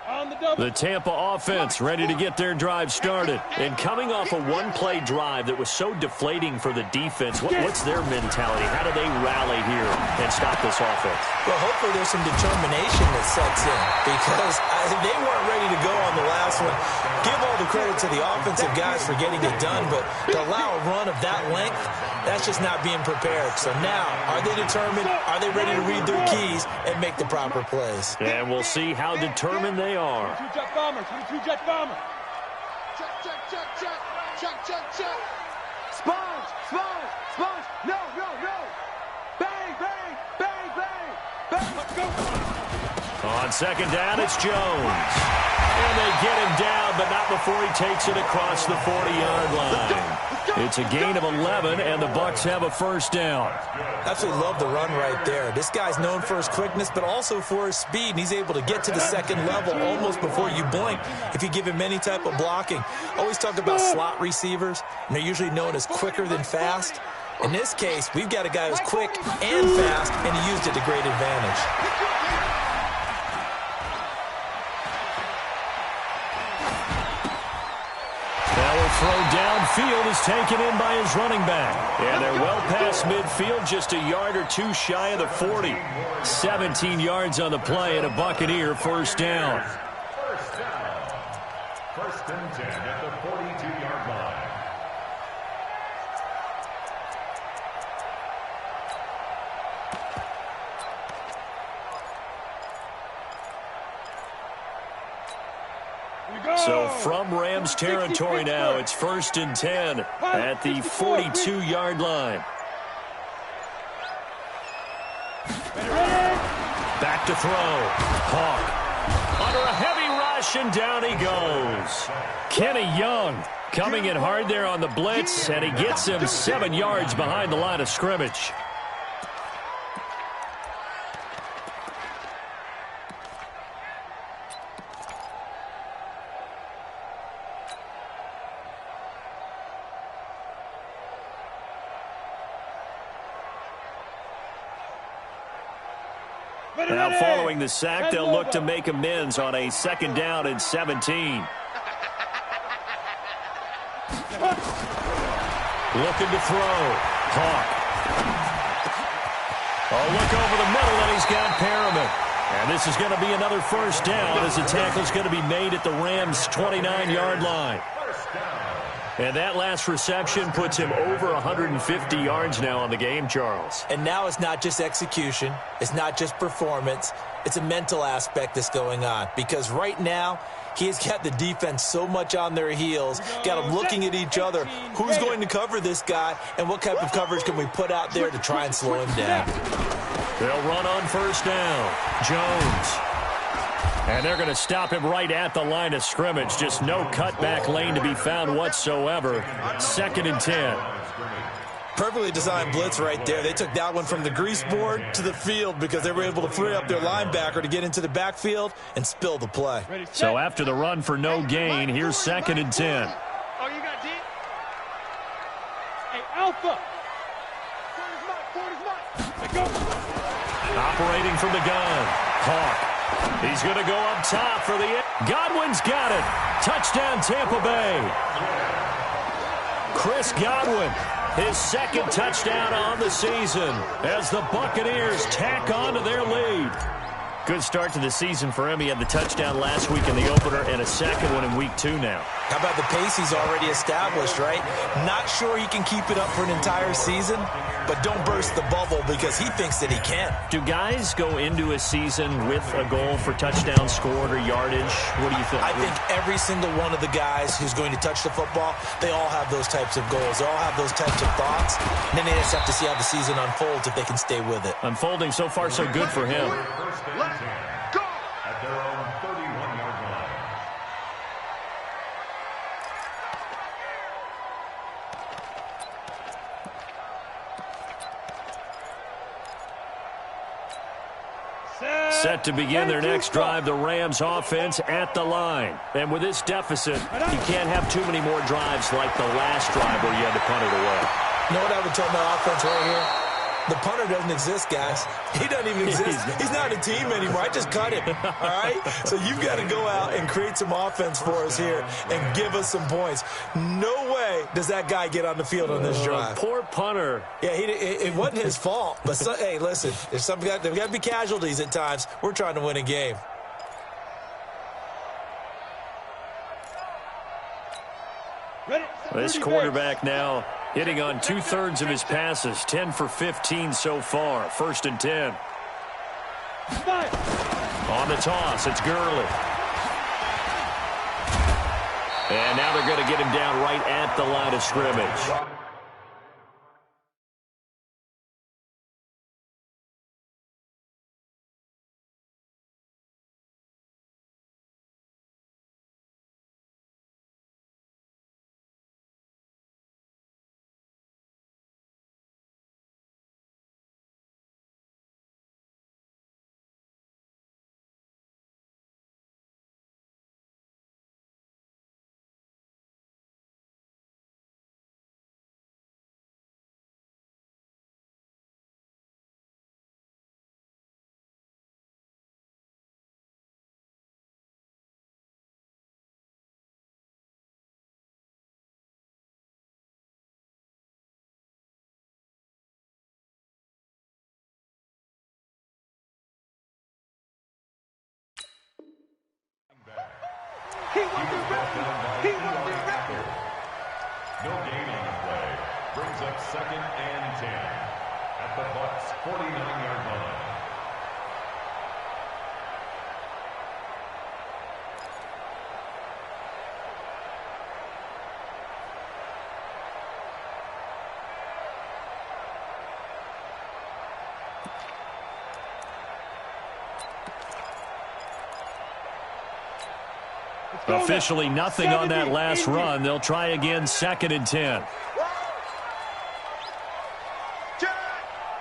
S4: On
S3: The Tampa offense ready to get their drive started. And coming off a one-play drive that was so deflating for the defense, what's their mentality? How do they rally here and stop this offense?
S5: Well, hopefully there's some determination that sets in because they weren't ready to go on the last one. Give all the credit to the offensive guys for getting it done, but to allow a run of that length, that's just not being prepared. So now, are they determined? Are they ready to read their keys and make the proper plays?
S3: And we'll see how determined they are.
S4: Jet bomber, 22 jet bomber.
S6: Check, check, check, check, check, check, check.
S4: Sponge, sponge, sponge. No, no, no. Bang, bang, bang, bang, bang. Let's go.
S3: On second down, it's Jones. And they get him down, but not before he takes it across the 40-yard line. It's a gain of 11, and the Bucs have a first down.
S5: Absolutely love the run right there. This guy's known for his quickness, but also for his speed, and he's able to get to the second level almost before you blink if you give him any type of blocking. Always talk about slot receivers, and they're usually known as quicker than fast. In this case, we've got a guy who's quick and fast, and he used it to great advantage.
S3: Throw downfield is taken in by his running back. And they're well past midfield, just a yard or two shy of the 40. 17 yards on the play and a Buccaneer first down.
S7: First and 10 at the 42-yard line.
S3: So from Rams territory now, it's first and 10 at the 42-yard line. Back to throw. Hawk under a heavy rush, and down he goes. Kenny Young coming in hard there on the blitz, and he gets him 7 yards behind the line of scrimmage. Now following the sack, they'll look to make amends on a second down and 17. Looking to throw. Hawk. Oh, look over the middle, and he's got Perriman. And this is going to be another first down as the tackle's going to be made at the Rams' 29-yard line. And that last reception puts him over 150 yards now on the game, Charles.
S5: And now it's not just execution. It's not just performance. It's a mental aspect that's going on. Because right now, he has got the defense so much on their heels, got them looking at each other. Who's going to cover this guy, and what type of coverage can we put out there to try and slow him down?
S3: They'll run on first down. Jones. And they're going to stop him right at the line of scrimmage. Just no cutback lane to be found whatsoever. Second and 10.
S5: Perfectly designed blitz right there. They took that one from the grease board to the field because they were able to free up their linebacker to get into the backfield and spill the play.
S3: So after the run for no gain, here's second and 10.
S4: Oh, you got D? Hey, Alpha. 40's mine. Let's go.
S3: Operating from the gun. Hawk. He's going to go up top for the... Godwin's got it. Touchdown, Tampa Bay. Chris Godwin, his second touchdown on the season as the Buccaneers tack on to their lead. Good start to the season for him. He had the touchdown last week in the opener and a second one in week 2 now.
S5: How about the pace he's already established, right? Not sure he can keep it up for an entire season, but don't burst the bubble because he thinks that he can.
S3: Do guys go into a season with a goal for touchdown scored or yardage? What do you think?
S5: I think every single one of the guys who's going to touch the football, they all have those types of goals. They all have those types of thoughts. And then they just have to see how the season unfolds if they can stay with it.
S3: Unfolding so far so good for him.
S7: Let's go! At their own 31-yard line.
S3: Set to begin their next drive, the Rams offense at the line. And with this deficit, you can't have too many more drives like the last drive where you had to punt it away.
S5: You know what I would tell my offense right here? The punter doesn't exist, guys. He doesn't even exist. He's not a team anymore. I just cut him, all right? So you've got to go out and create some offense for us here and give us some points. No way does that guy get on the field on this drive.
S3: Poor punter.
S5: Yeah, it wasn't his fault. But, hey, listen, there's got to be casualties at times. We're trying to win a game.
S3: This quarterback now hitting on 2/3 of his passes, 10 for 15 so far. 1st and 10. On the toss, it's Gurley. And now they're going to get him down right at the line of scrimmage.
S4: He wants the record. He wants the record.
S7: No gain on the play. Brings up 2nd and 10 at the Bucs 49-yard line.
S3: Officially nothing on that last run. They'll try again, 2nd and 10.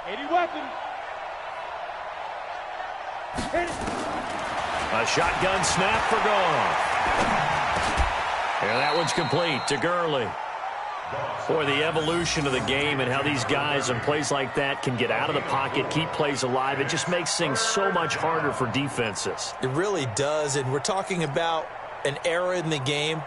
S4: 80 weapons.
S3: A shotgun snap for goal. And that one's complete to Gurley. Boy, the evolution of the game and how these guys in plays like that can get out of the pocket, keep plays alive, it just makes things so much harder for defenses.
S5: It really does, and we're talking about an era in the game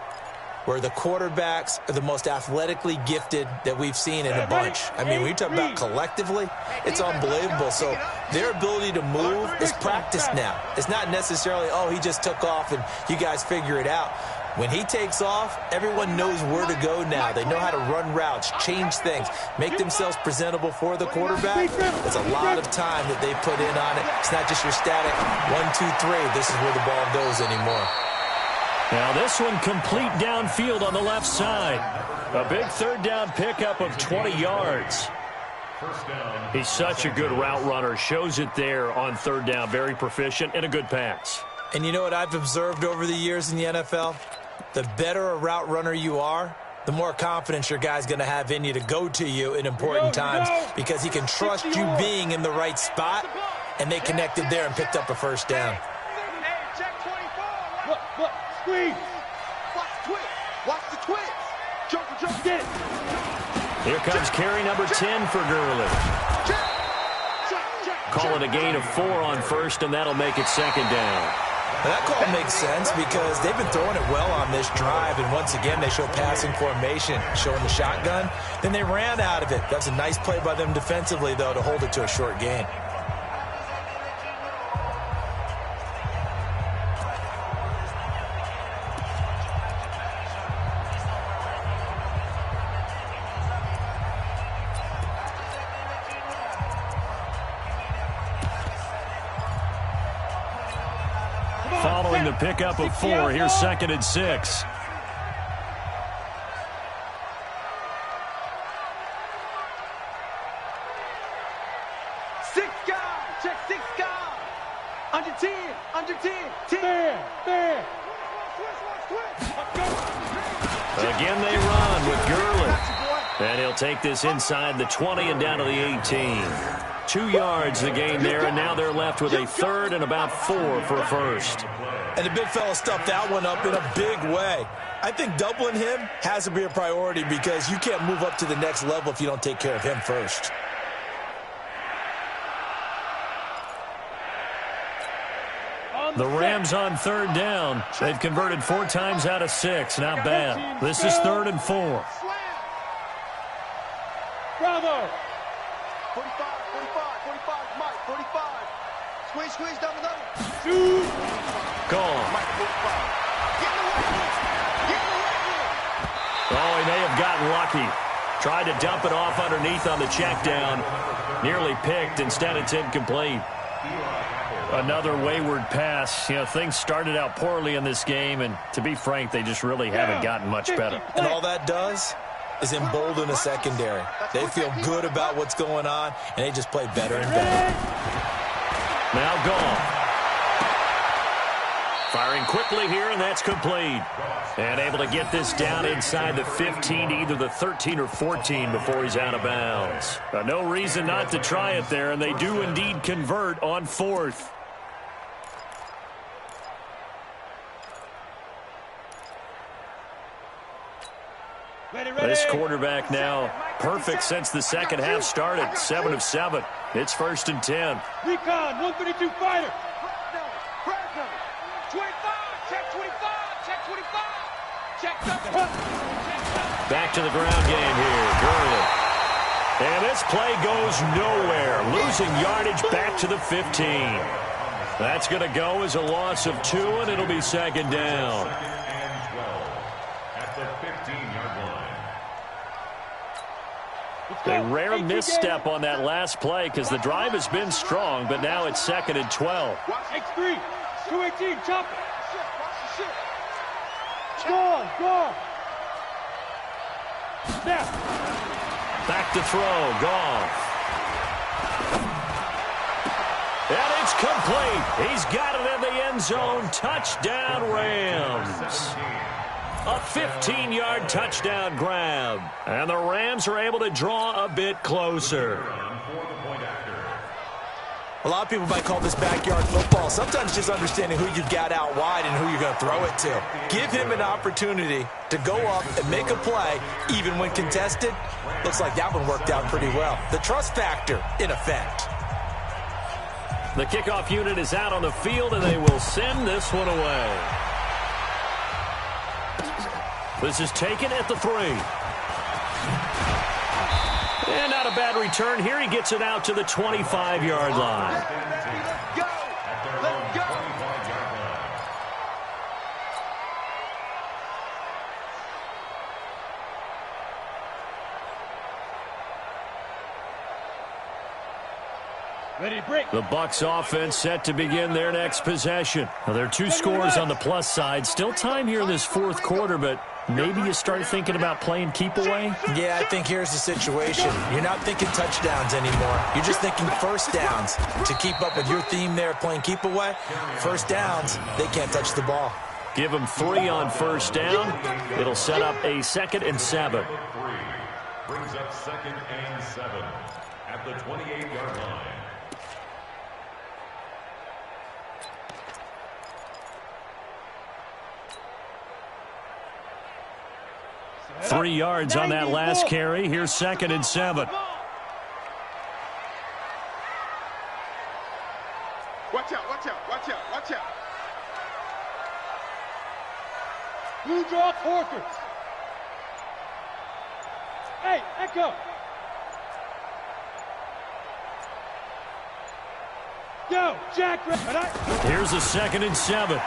S5: where the quarterbacks are the most athletically gifted that we've seen in a bunch. I mean, when you talk about collectively, it's unbelievable. So their ability to move is practiced now. It's not necessarily, oh, he just took off and you guys figure it out. When he takes off, everyone knows where to go now. They know how to run routes, change things, make themselves presentable for the quarterback. It's a lot of time that they put in on it. It's not just your static 1, 2, 3. This is where the ball goes anymore.
S3: Now this one complete downfield on the left side. A big 3rd down pickup of 20 yards. He's such a good route runner. Shows it there on 3rd down. Very proficient and a good pass.
S5: And you know what I've observed over the years in the NFL? The better a route runner you are, the more confidence your guy's going to have in you to go to you in important times because he can trust you being in the right spot, and they connected there and picked up a 1st down.
S4: Look, squeeze. Watch the twist. Watch the twist. Jump, get it.
S3: Here comes carry number 10 for Gurley. Call it a gain of 4 on 1st, and that'll make it 2nd down.
S5: Now that call makes sense because they've been throwing it well on this drive, and once again they show passing formation, showing the shotgun. Then they ran out of it. That's a nice play by them defensively, though, to hold it to a short gain.
S3: Following the pickup of 4, here's 2nd and 6.
S4: Check 6 guys. Under 10. 10. There.
S3: Again they run with Gurley. And he'll take this inside the 20 and down to the 18. 2 yards the gain there, and now they're left with a 3rd and about 4 for a 1st.
S5: And the big fella stuffed that one up in a big way. I think doubling him has to be a priority because you can't move up to the next level if you don't take care of him first.
S3: The Rams on third down. They've converted 4 times out of 6. Not bad. This is 3rd and 4.
S4: Bravo.
S6: 45, 45, Mike, 45. Squeeze, double.
S4: Shoot.
S3: Gone.
S6: Mike, 45. Get in the way.
S3: Oh, he may have gotten lucky. Tried to dump it off underneath on the check down. Nearly picked. Instead, it's incomplete. Another wayward pass. You know, things started out poorly in this game, and to be frank, they just really haven't gotten much better.
S5: And all that does is embolden a secondary. They feel good about what's going on, and they just play better and better.
S3: Now gone. Firing quickly here, and that's complete. And able to get this down inside the 15 to either the 13 or 14 before he's out of bounds. No reason not to try it there, and they do indeed convert on 4th. This quarterback now perfect since the second half started. 7 of 7. It's 1st and 10.
S4: Recon, 132 fighter.
S6: 25, check 25, check 25. Check
S3: Back to the ground game here. Gurley. And this play goes nowhere. Losing yardage back to the 15. That's going to go as a loss of 2, and it'll be 2nd down.
S7: At the 15-yard line.
S3: A rare misstep on that last play because the drive has been strong, but now it's 2nd and 12.
S4: X3, 218, chop it. Gone. Snap.
S3: Back to throw. Gone. And it's complete. He's got it in the end zone. Touchdown, Rams. A 15-yard touchdown grab. And the Rams are able to draw a bit closer.
S5: A lot of people might call this backyard football. Sometimes just understanding who you've got out wide and who you're going to throw it to. Give him an opportunity to go up and make a play, even when contested. Looks like that one worked out pretty well. The trust factor in effect.
S3: The kickoff unit is out on the field, and they will send this one away. This is taken at the 3. And not a bad return here. He gets it out to the 25-yard line.
S6: Let go.
S4: Ready, break.
S3: The Bucs offense set to begin their next possession. Now, there are 2 scores on the plus side. Still time here in this 4th quarter, but maybe you start thinking about playing keep away?
S5: Yeah, I think here's the situation. You're not thinking touchdowns anymore. You're just thinking first downs. To keep up with your theme there, playing keep away, first downs, they can't touch the ball.
S3: Give them 3 on first down. It'll set up a 2nd and 7.
S7: Brings up 2nd and 7 at the 28-yard line.
S3: 3 yards on that last carry. Here's 2nd and 7.
S6: Watch out.
S4: Blue draw quarters. Hey, Echo. Yo, Jack.
S3: Here's a 2nd and 7.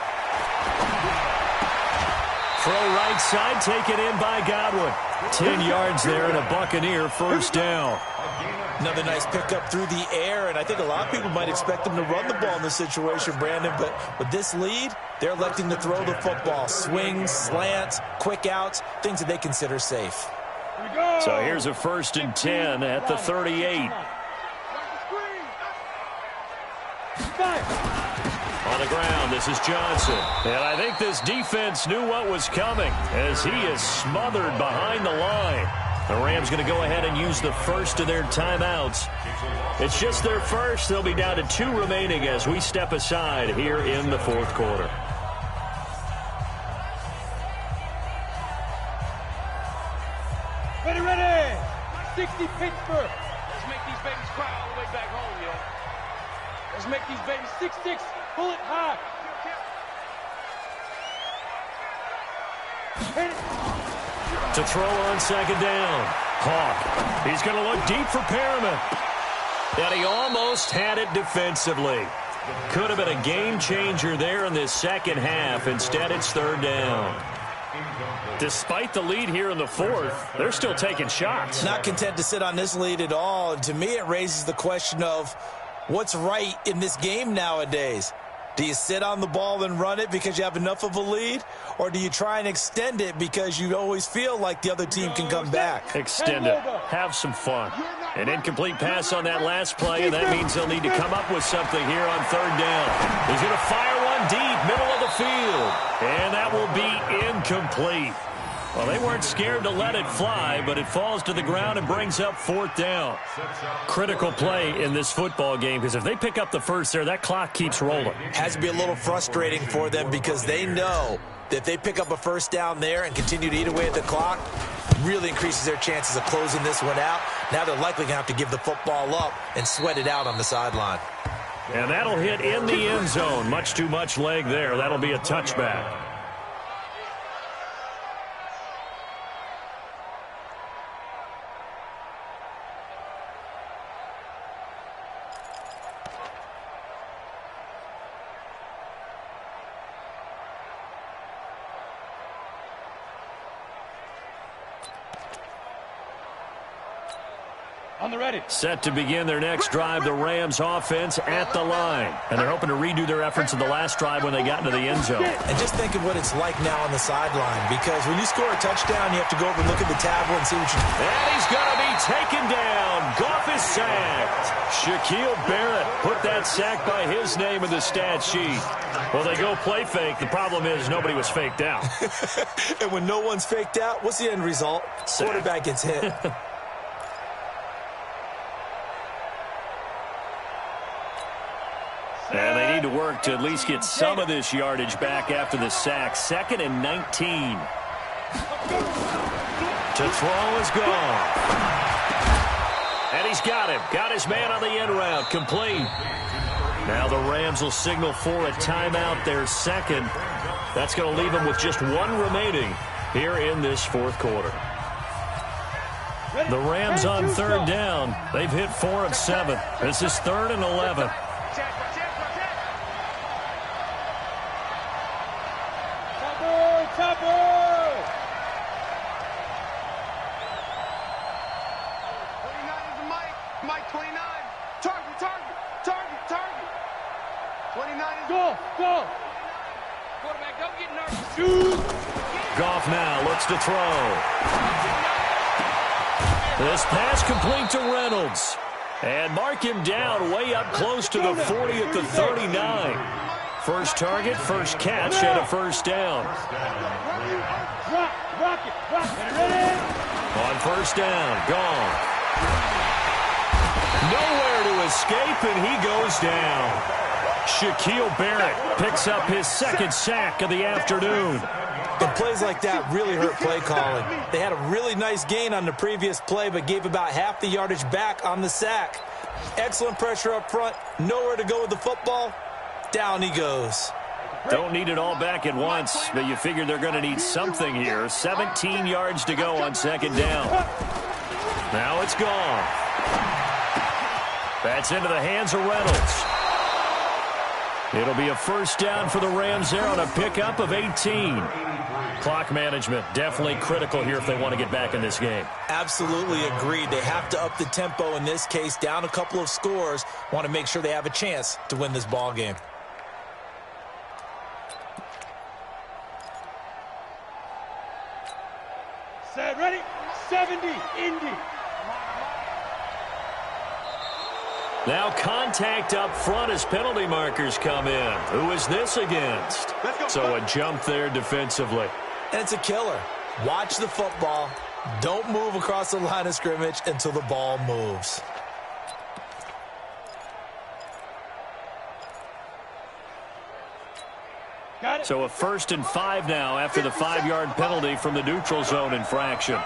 S3: Throw right side, taken in by Godwin. 10 yards there and a Buccaneer first down.
S5: Another nice pickup through the air, and I think a lot of people might expect them to run the ball in this situation, Brandon, but with this lead, they're electing to throw the football. Swings, slants, quick outs, things that they consider safe.
S3: So here's a 1st and 10 at the 38. On the ground, this is Johnson. And I think this defense knew what was coming as he is smothered behind the line. The Rams going to go ahead and use the first of their timeouts. It's just their first. They'll be down to 2 remaining as we step aside here in the 4th quarter.
S4: Ready. 60 Pittsburgh.
S8: Let's make these babies cry all the way back home, yo.
S4: Let's make these babies 6'6", bullet high.
S3: To throw on second down. Hawk. He's going to look deep for Perriman. And he almost had it defensively. Could have been a game changer there in this second half. Instead, it's third down. Despite the lead here in the fourth, they're still taking shots.
S5: Not content to sit on this lead at all. And to me, it raises the question of what's right in this game nowadays. Do you sit on the ball and run it because you have enough of a lead? Or do you try and extend it because you always feel like the other team can come back?
S3: Extend it. Have some fun. An incomplete pass on that last play, and that means they'll need to come up with something here on third down. He's going to fire one deep, middle of the field. And that will be incomplete. Well, they weren't scared to let it fly, but it falls to the ground and brings up fourth down. Critical play in this football game, because if they pick up the first there, that clock keeps rolling.
S5: Has to be a little frustrating for them because they know that if they pick up a first down there and continue to eat away at the clock, really increases their chances of closing this one out. Now they're likely going to have to give the football up and sweat it out on the sideline.
S3: And that'll hit in the end zone. Much too much leg there. That'll be a touchback.
S4: On the ready.
S3: Set to begin their next drive, the Rams offense at the line. And they're hoping to redo their efforts in the last drive when they got into the end zone.
S5: And just think of what it's like now on the sideline, because when you score a touchdown, you have to go over and look at the tablet and see what you...
S3: And he's going to be taken down. Goff is sacked. Shaquille Barrett put that sack by his name in the stat sheet. Well, they go play fake. The problem is nobody was faked out.
S5: And when no one's faked out, what's the end result?
S3: Sack.
S5: Quarterback gets hit.
S3: And they need to work to at least get some of this yardage back after the sack. 2nd and 19. To throw is gone. And he's got him. Got his man on the end route. Complete. Now the Rams will signal for a timeout, their second. That's going to leave them with just one remaining here in this fourth quarter. The Rams on third down. They've hit 4 of 7. This is 3rd and 11. Goff now looks to throw. This pass complete to Reynolds. And mark him down way up close to the 40 at the 39. First target, first catch, and a first down. On first down, gone. Nowhere to escape, and he goes down. Shaquille Barrett picks up his second sack of the afternoon.
S5: And plays like that really hurt play calling. They had a really nice gain on the previous play, but gave about half the yardage back on the sack. Excellent pressure up front. Nowhere to go with the football. Down he goes.
S3: Don't need it all back at once, but you figure they're going to need something here. 17 yards to go on second down. Now it's gone. That's into the hands of Reynolds. It'll be a first down for the Rams there on a pickup of 18. Clock management definitely critical here if they want to get back in this game.
S5: Absolutely agreed. They have to up the tempo in this case, down a couple of scores. Want to make sure they have a chance to win this ball game.
S4: Set, ready, 70, Indy.
S3: Now contact up front as penalty markers come in. Who is this against? So a jump there defensively.
S5: And it's a killer. Watch the football. Don't move across the line of scrimmage until the ball moves.
S3: So a 1st and 5 now after the 5-yard penalty from the neutral zone infraction.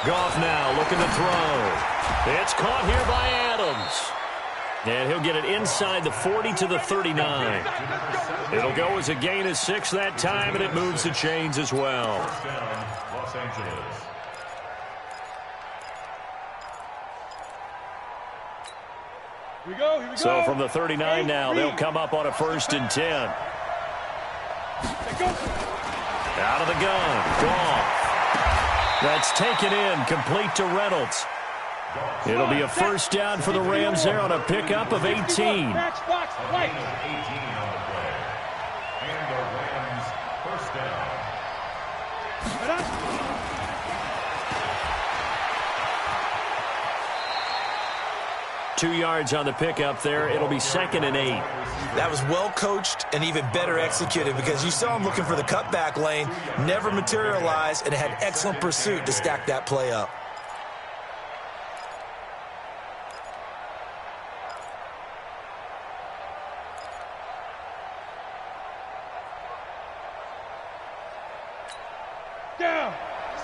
S3: Goff now looking to throw. It's caught here by Adams. And he'll get it inside the 40 to the 39. It'll go as a gain of 6 that time, and it moves the chains as well.
S7: First down, Los Angeles.
S4: Here we go.
S3: So from the 39 now, they'll come up on a 1st and 10. Out of the gun. Goff. That's taken in, complete to Reynolds. It'll be a 1st down for the Rams there on a pickup of 18.
S7: Gain of 18 on the play. And the Rams first down.
S3: 2 yards on the pickup there. It'll be 2nd and 8.
S5: That was well coached and even better executed because you saw him looking for the cutback lane, never materialized, and had excellent pursuit to stack that play up.
S4: Down.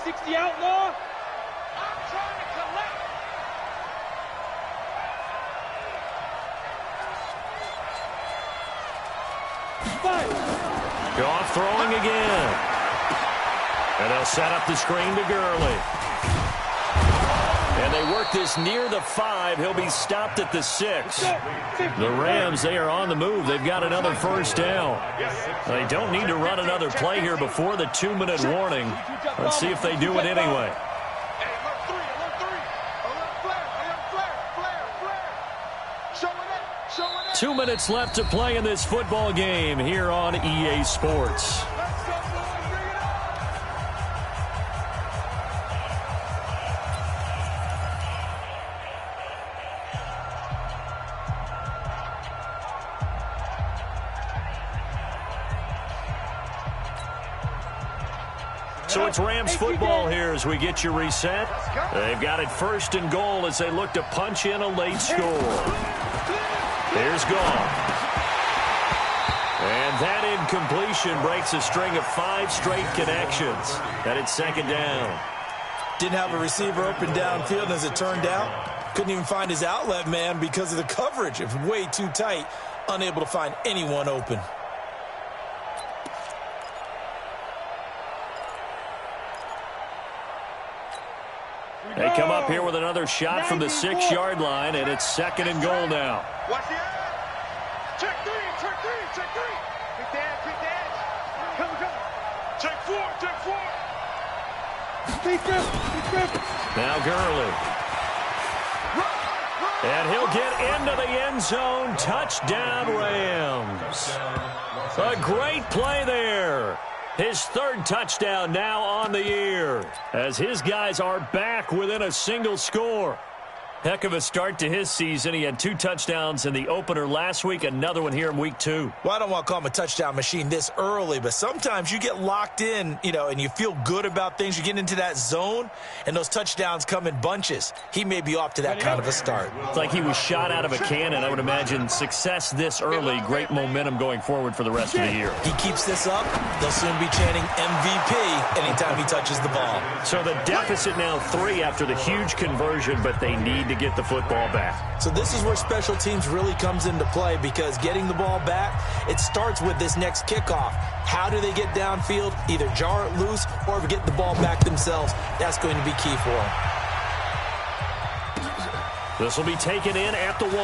S4: 60 outlaw. I'm trying to collect.
S3: Goff throwing again. And they'll set up the screen to Gurley. And they work this near the 5. He'll be stopped at the 6. The Rams, they are on the move. They've got another 1st down. They don't need to run another play here before the 2-minute warning. Let's see if they do it anyway. 2 minutes left to play in this football game here on EA Sports. So it's Rams football here as we get you reset. They've got it 1st and goal as they look to punch in a late score. Here's Goff. And that incompletion breaks a string of 5 straight connections. And it's 2nd down.
S5: Didn't have a receiver open downfield, and as it turned out, couldn't even find his outlet man because of the coverage. It was way too tight, unable to find anyone open.
S3: They come up here with another shot from the 6-yard line, and it's 2nd and goal now.
S6: Watch the edge. Check 3, check 3, check 3. Kick the edge. Come. Check 4.
S3: Now Gurley. And he'll get into the end zone. Touchdown, Rams. A great play there. His 3rd touchdown now on the year as his guys are back within a single score. Heck of a start to his season. He had 2 touchdowns in the opener last week, another one here in week 2.
S5: Well, I don't want to call him a touchdown machine this early, but sometimes you get locked in, and you feel good about things. You get into that zone, and those touchdowns come in bunches. He may be off to that kind of a start.
S3: It's like he was shot out of a cannon. I would imagine success this early, great momentum going forward for the rest of the year.
S5: He keeps this up, they'll soon be chanting MVP anytime he touches the ball.
S3: So the deficit now 3 after the huge conversion, but they need to get the football back.
S5: So this is where special teams really comes into play because getting the ball back, it starts with this next kickoff. How do they get downfield? Either jar it loose or get the ball back themselves. That's going to be key for them.
S3: This will be taken in at the 1.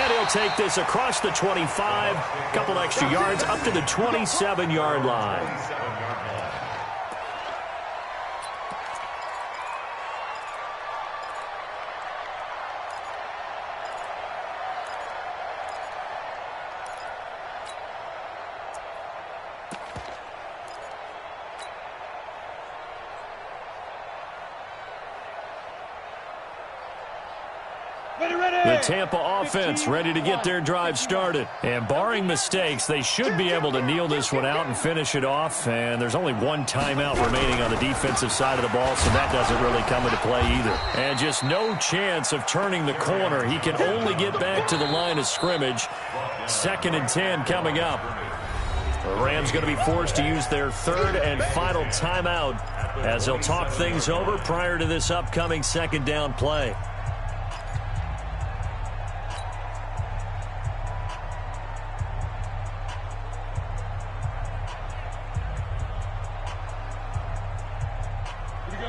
S3: And he'll take this across the 25, a couple extra yards up to the 27-yard line. The Tampa offense ready to get their drive started. And barring mistakes, they should be able to kneel this one out and finish it off. And there's only 1 timeout remaining on the defensive side of the ball, so that doesn't really come into play either. And just no chance of turning the corner. He can only get back to the line of scrimmage. 2nd and 10 coming up. The Rams going to be forced to use their 3rd and final timeout as they'll talk things over prior to this upcoming 2nd down play.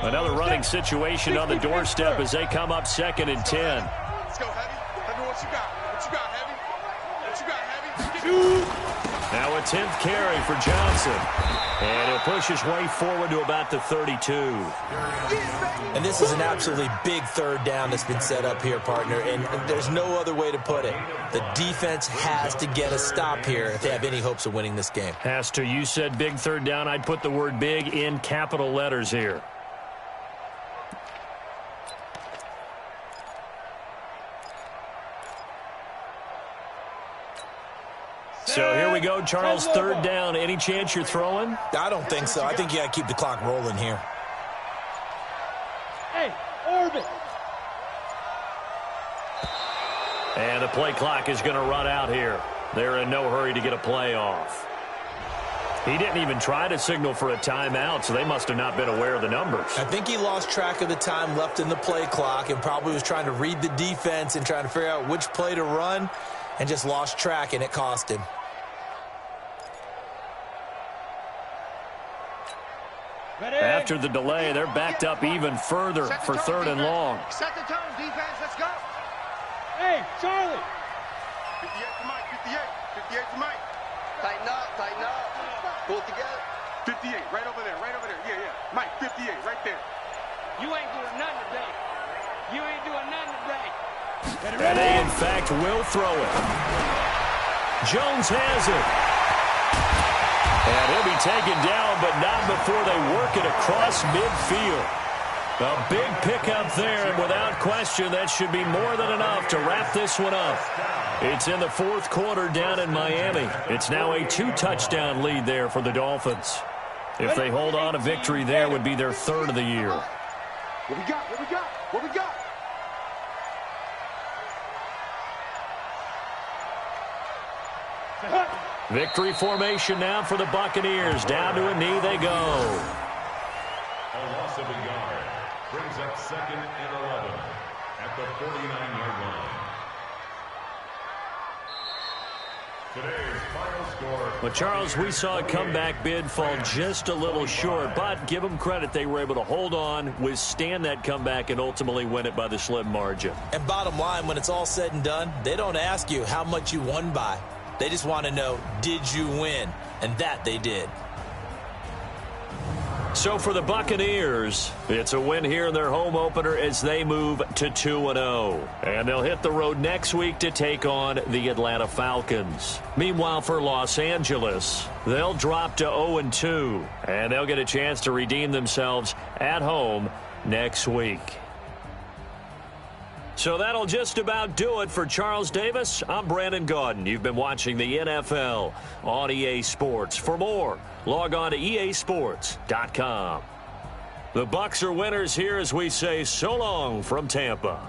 S3: Another running situation on the doorstep as they come up 2nd and 10.
S6: Let's go, Heavy. Heavy, what you got? What you got, Heavy? What you got, Heavy?
S3: Now a 10th carry for Johnson. And he'll push his way forward to about the 32.
S5: And this is an absolutely big 3rd down that's been set up here, partner, and there's no other way to put it. The defense has to get a stop here if they have any hopes of winning this game.
S3: Has to. You said big 3rd down. I'd put the word big in capital letters here. So here we go, Charles, 3rd down. Any chance you're throwing?
S5: I don't think so. I think you got to keep the clock rolling here.
S4: Hey, orbit.
S3: And the play clock is going to run out here. They're in no hurry to get a play off. He didn't even try to signal for a timeout, so they must have not been aware of the numbers.
S5: I think he lost track of the time left in the play clock and probably was trying to read the defense and trying to figure out which play to run and just lost track, and it cost him.
S3: After the delay, they're backed up even further for 3rd and long.
S6: Set the tone, defense. Let's go.
S4: Hey, Charlie.
S6: 58 to Mike. 58. 58 to Mike.
S8: Tighten up, tighten up. Pull it together.
S6: 58, right over there, right over there. Yeah, yeah. Mike, 58, right there.
S4: You ain't doing nothing today. You ain't doing nothing today.
S3: And they, in fact, will throw it. Jones has it. And he'll be taken down, but not before they work it across midfield. A big pickup there, and without question, that should be more than enough to wrap this one up. It's in the 4th quarter down in Miami. It's now a 2-touchdown lead there for the Dolphins. If they hold on, a victory there would be their 3rd of the year.
S6: What we got? What we got? What we got?
S3: Victory formation now for the Buccaneers. Down to a knee they go.
S7: A loss of a yard brings up 2nd and 11 at the 49-yard line. Today's final score.
S3: Well, Charles, we saw a comeback bid fall just a little short, but give them credit. They were able to hold on, withstand that comeback, and ultimately win it by the slim margin.
S5: And bottom line, when it's all said and done, they don't ask you how much you won by. They just want to know, did you win? And that they did.
S3: So for the Buccaneers, it's a win here in their home opener as they move to 2-0. And they'll hit the road next week to take on the Atlanta Falcons. Meanwhile, for Los Angeles, they'll drop to 0-2. And they'll get a chance to redeem themselves at home next week. So that'll just about do it for Charles Davis. I'm Brandon Gaudin. You've been watching the NFL on EA Sports. For more, log on to easports.com. The Bucs are winners here as we say so long from Tampa.